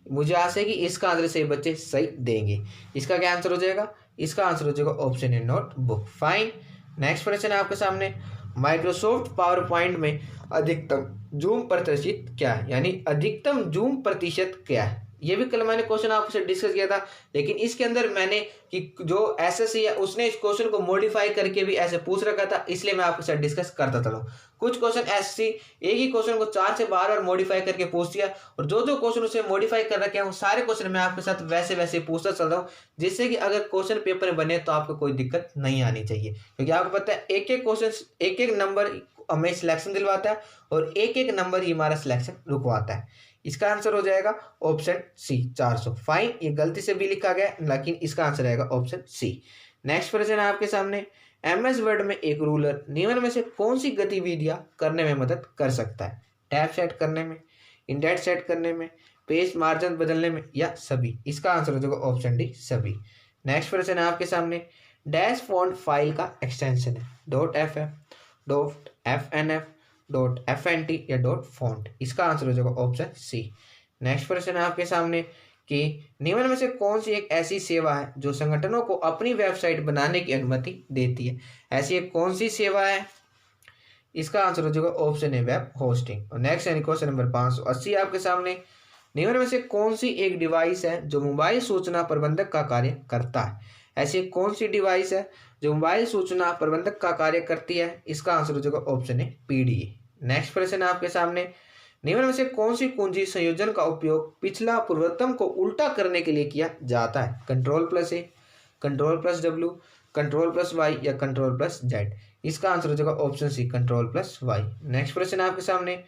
मुझे आशा है कि इसका आंसर सही बच्चे सही देंगे। इसका क्या आंसर हो जाएगा? इसका आंसर हो जाएगा ऑप्शन ए, नोटबुक। फाइन। नेक्स्ट प्रश्न है आपके सामने, माइक्रोसॉफ्ट पावर पॉइंट में अधिकतम जूम प्रतिशत क्या है? यानी अधिकतम जूम प्रतिशत क्या है? ये भी कल मैंने क्वेश्चन आपसे डिस्कस किया था, लेकिन इसके अंदर मैंने कि जो एसएससी है उसने इस क्वेश्चन को मॉडिफाई करके भी ऐसे पूछ रखा था, इसलिए मैं आपके साथ डिस्कस करता चला। कुछ क्वेश्चन एसएससी एक ही क्वेश्चन को 4 से बार बार मॉडिफाई करके पूछ दिया, और जो जो क्वेश्चन उसे मॉडिफाई कर रखे हैं वो सारे क्वेश्चन मैं आपके साथ वैसे वैसे पूछता चल रहा हूँ, जिससे कि अगर क्वेश्चन पेपर में बने तो आपको कोई दिक्कत नहीं आनी चाहिए। क्योंकि आपको पता है एक एक क्वेश्चन, एक एक नंबर हमें सिलेक्शन दिलवाता है और एक एक नंबर ही हमारा सिलेक्शन रुकवाता है। इसका आंसर हो जाएगा ऑप्शन सी, 400। फाइन, ये गलती से भी लिखा गया, लेकिन इसका आंसर आएगा ऑप्शन सी। नेक्स्ट प्रश्न है आपके सामने, एमएस वर्ड में एक रूलर निम्न में से कौन सी गतिविधियां करने में मदद कर सकता है? टैब सेट करने में, इंडेंट सेट करने में, पेज मार्जिन बदलने में या सभी। इसका आंसर हो जाएगा ऑप्शन डी, सभी। नेक्स्ट प्रश्न है आपके सामने, डैश फॉन्ट फाइल का एक्सटेंशन है? .ff, .fnf, .fnt या .font। इसका आंसर हो जाएगा ऑप्शन सी। नेक्स्ट प्रश्न है आपके सामने कि निम्न में से कौन सी एक ऐसी सेवा है जो संगठनों को अपनी वेबसाइट बनाने की अनुमति देती है? ऐसी एक कौन सी सेवा है? इसका आंसर हो जाएगा ऑप्शन ए, वेब होस्टिंग। और नेक्स्ट यानी क्वेश्चन नंबर 580 आपके सामने, निम्न में से कौन सी एक डिवाइस है जो मोबाइल सूचना प्रबंधक का कार्य करता है? ऐसी कौन सी डिवाइस है जो मोबाइल सूचना प्रबंधक का कार्य करती है? इसका आंसर हो जाएगा ऑप्शन ए, पीडीए। नेक्स्ट प्रश्न है आपके सामने, निम्न में से कौन सी कुंजी संयोजन का उपयोग पिछला पूर्वोत्तम को उल्टा करने के लिए किया जाता है? Ctrl+A, Ctrl+W, Ctrl+Y या Ctrl+Z। इसका आंसर हो जाएगा ऑप्शन सी, Ctrl+Y। नेक्स्ट प्रश्न है आपके सामने,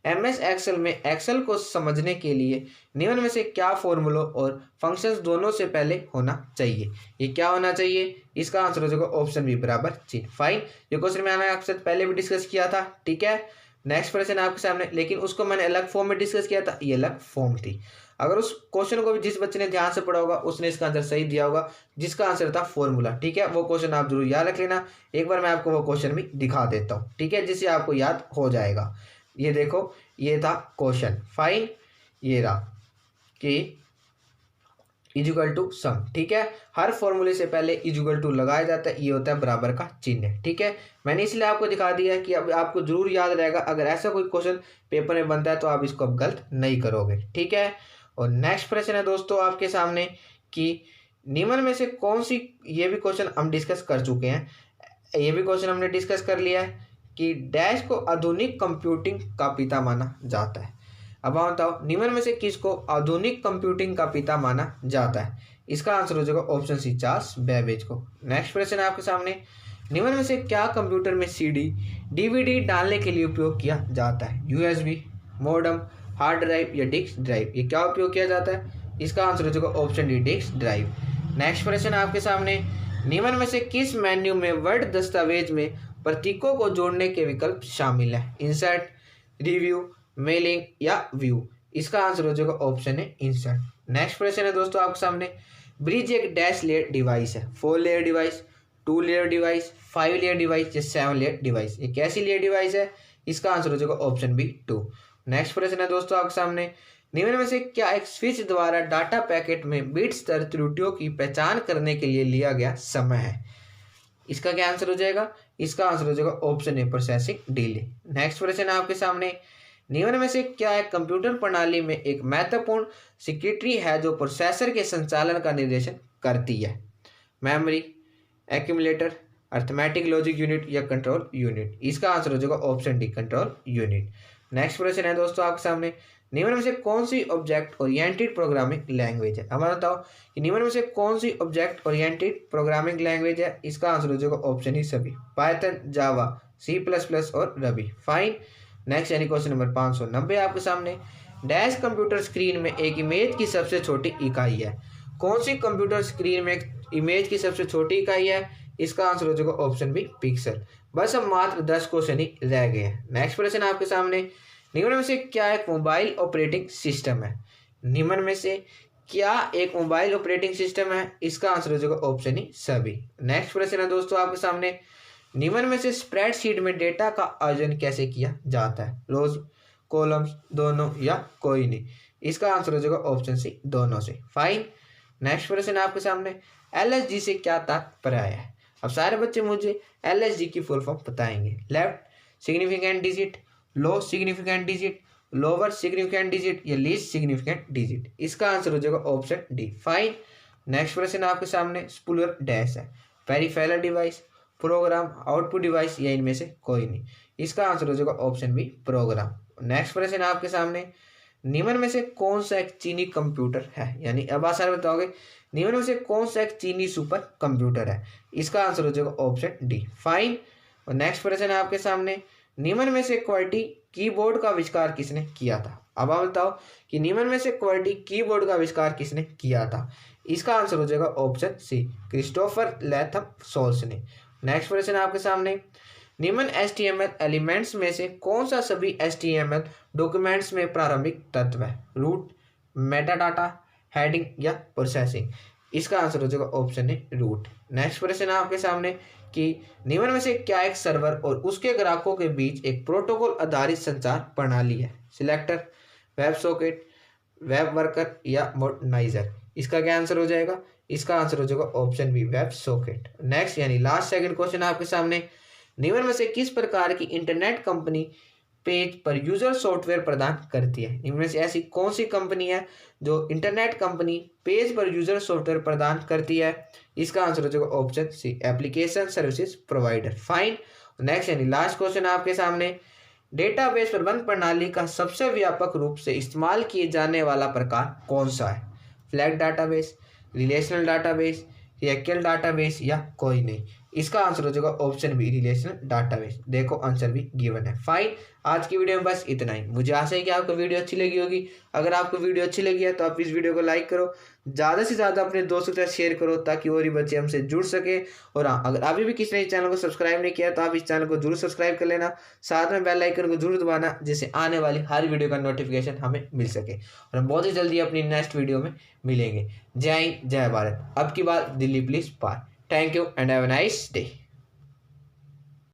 MS एक्सेल में एक्सेल को समझने के लिए निम्न में से क्या फॉर्मूलों और फंक्शंस दोनों से पहले होना चाहिए? ये क्या होना चाहिए? इसका आंसर हो जाएगा ऑप्शन बी, बराबर चिन्ह। फाइन, ये क्वेश्चन मैंने आपके साथ पहले भी डिस्कस किया था, ठीक है। नेक्स्ट प्रश्न आपके सामने, लेकिन उसको मैंने अलग फॉर्म में डिस्कस किया था, ये अलग फॉर्म थी। अगर उस क्वेश्चन को भी जिस बच्चे ने ध्यान से पढ़ा होगा उसने इसका आंसर सही दिया होगा, जिसका आंसर था फॉर्मूला, ठीक है। वो क्वेश्चन आप जरूर याद रख लेना। एक बार मैं आपको वो क्वेश्चन भी दिखा देता हूँ, ठीक है, जिससे आपको याद हो जाएगा। ये देखो, ये था क्वेश्चन। फाइन, ये रहा कि इक्वल टू सम, ठीक है। हर फॉर्मूले से पहले इक्वल टू लगाया जाता है, ये होता है बराबर का चिन्ह, ठीक है। मैंने इसलिए आपको दिखा दिया है कि अब आपको जरूर याद रहेगा, अगर ऐसा कोई क्वेश्चन पेपर में बनता है तो आप इसको अब गलत नहीं करोगे, ठीक है। और नेक्स्ट प्रश्न है दोस्तों आपके सामने कि निम्न में से कौन सी, ये भी क्वेश्चन हम डिस्कस कर चुके हैं, ये भी क्वेश्चन हमने डिस्कस कर लिया है कि डैश को आधुनिक कंप्यूटिंग का पिता माना जाता है। अब आप बताओ निम्न में से किसको आधुनिक कंप्यूटिंग का पिता माना जाता है? इसका आंसर हो जाएगा ऑप्शन सी, चार्ल्स बेबेज को। नेक्स्ट प्रश्न है आपके सामने, निम्न में से क्या कंप्यूटर में CD, DVD डालने के लिए उपयोग किया जाता है? USB, मॉडेम, हार्ड ड्राइव या डिस्क ड्राइव। ये क्या उपयोग किया जाता है? इसका आंसर हो जाएगा option D, disk drive. Next प्रश्न है आपके सामने, निम्न में से किस मेन्यू में वर्ड दस्तावेज में प्रतीकों को जोड़ने के विकल्प शामिल है? इंसर्ट, रिव्यू, मेलिंग या व्यू। इसका आंसर हो जाएगा ऑप्शन है इंसर्ट। नेक्स्ट क्वेश्चन है दोस्तों आपके सामने, ब्रिज एक डैश लेयर डिवाइस है, 4 layer device, 2 layer device, 5 layer device या 7 लेयर डिवाइस। ये कैसी लेयर डिवाइस है? इसका आंसर हो जाएगा ऑप्शन बी 2। नेक्स्ट प्रश्न है दोस्तों आपके सामने, निम्न में से क्या एक स्विच द्वारा डाटा पैकेट में बिट स्तर त्रुटियों की पहचान करने के लिए लिया गया समय है? इसका क्या आंसर हो जाएगा? इसका आंसर हो जाएगा ऑप्शन ए प्रोसेसिंग डिले। नेक्स्ट प्रश्न है आपके सामने, निम्न में से क्या एक कंप्यूटर प्रणाली में एक महत्वपूर्ण सिक्योरिटी है जो प्रोसेसर के संचालन का निर्देशन करती है? Memory, accumulator, arithmetic logic unit या कंट्रोल यूनिट। इसका आंसर हो जाएगा option D control unit. Next प्रश्न है दोस्तों आपके सामने, निम्न में से कौन सी ऑब्जेक्ट ओरिएंटेड प्रोग्रामिंग लैंग्वेज है? अब बताओ कि निम्न में से कौन सी ऑब्जेक्ट ओरिएंटेड प्रोग्रामिंग लैंग्वेज है? इसका आंसर हो जाएगा ऑप्शन ही सभी, पाइथन, जावा, C++ और रबी। फाइन। नेक्स्ट यानी क्वेश्चन नंबर 590 आपके सामने, डैश कंप्यूटर स्क्रीन में एक इमेज की सबसे छोटी इकाई है। कौन सी कंप्यूटर स्क्रीन में एक इमेज की सबसे छोटी इकाई है? इसका आंसर हो जाएगा ऑप्शन बी पिक्सल। बस अब मात्र 10 क्वेश्चन ही रह गए हैं। नेक्स्ट प्रश्न आपके सामने, निम्न में से क्या एक मोबाइल ऑपरेटिंग सिस्टम है? निम्न में से क्या एक मोबाइल ऑपरेटिंग सिस्टम है? इसका आंसर हो जाएगा ऑप्शन ही सभी। नेक्स्ट प्रश्न है दोस्तों आपके सामने, निम्न में से स्प्रेडशीट में डेटा का आयोजन कैसे किया जाता है? रोज, कॉलम्स, दोनों या कोई नहीं? इसका आंसर हो जाएगा ऑप्शन सी दोनों से। फाइन। नेक्स्ट प्रश्न आपके सामने, LSD से क्या तात्पर्य है? अब सारे बच्चे मुझे LSD की फुल फॉर्म बताएंगे। Left significant digit, low significant digit, lower significant digit या लीस्ट सिग्निफिकेंट डिजिट। इसका आंसर हो जाएगा ऑप्शन डी। फाइन। नेक्स्ट प्रश्न आपके सामने, स्पूलर डैश है, peripheral device, program, output device या इनमें से कोई नहीं? इसका आंसर हो जाएगा ऑप्शन बी प्रोग्राम। नेक्स्ट प्रश्न आपके सामने, निम्न में से कौन सा एक चीनी कंप्यूटर है? यानी अब आप सारे बताओगे निम्न में से कौन सा एक चीनी सुपर कंप्यूटर है? इसका आंसर हो जाएगा ऑप्शन डी। फाइन। और नेक्स्ट प्रश्न है आपके सामने, निम्न में से क्वालिटी कीबोर्ड का आविष्कार किसने किया था? अब आप बताओ कि निम्न में से क्वालिटी कीबोर्ड का आविष्कार किसने किया था? इसका आंसर हो जाएगा option C Christopher Latham Sholes ने। नेक्स्ट प्रश्न आपके सामने, निम्न HTML एलिमेंट्स में से कौन सा सभी HTML डॉक्यूमेंट्स में प्रारंभिक तत्व है? रूट, मेटा डाटा, हेडिंग या प्रोसेसिंग? इसका आंसर हो जाएगा ऑप्शन ए रूट। नेक्स्ट प्रश्न आपके सामने कि निम्न में से क्या एक सर्वर और उसके ग्राहकों के बीच एक प्रोटोकॉल आधारित संचार प्रणाली है? Selector, web socket, web worker या मॉडर्नाइजर? इसका क्या आंसर हो जाएगा? इसका आंसर हो जाएगा option B web socket. Next यानी लास्ट सेकंड क्वेश्चन आपके सामने, निम्न में से किस प्रकार की इंटरनेट कंपनी पेज पर यूजर सॉफ्टवेयर प्रदान करती है? इनमें से ऐसी कौन सी कंपनी है जो इंटरनेट कंपनी पेज पर यूजर सॉफ्टवेयर प्रदान करती है? इसका आंसर हो जाएगा option C application services provider. Fine. Next यानी लास्ट क्वेश्चन आपके सामने, डेटाबेस प्रबंधन प्रणाली का सबसे व्यापक रूप से इस्तेमाल किए जाने वाला प्रकार कौन सा है? Flag database, relational database, SQL database या कोई नहीं? इसका आंसर हो जाएगा ऑप्शन बी रिलेशनल डाटाबेस। देखो आंसर भी गिवन है। फाइन। आज की वीडियो में बस इतना ही। मुझे आशा है कि आपको वीडियो अच्छी लगी होगी। अगर आपको वीडियो अच्छी लगी है तो आप इस वीडियो को लाइक करो, ज़्यादा से ज़्यादा अपने दोस्तों के साथ शेयर करो ताकि और ही बच्चे हमसे जुड़ सके। और हाँ, अगर अभी भी किसी ने इस चैनल को सब्सक्राइब नहीं किया तो आप इस चैनल को जरूर सब्सक्राइब कर लेना, साथ में बेल आइकन को जरूर दबाना जिससे आने वाली हर वीडियो का नोटिफिकेशन हमें मिल सके। और हम बहुत ही जल्दी अपनी नेक्स्ट वीडियो में मिलेंगे। जय हिंद, जय भारत। अब की बात दिल्ली पुलिस पार। Thank you and have a nice day.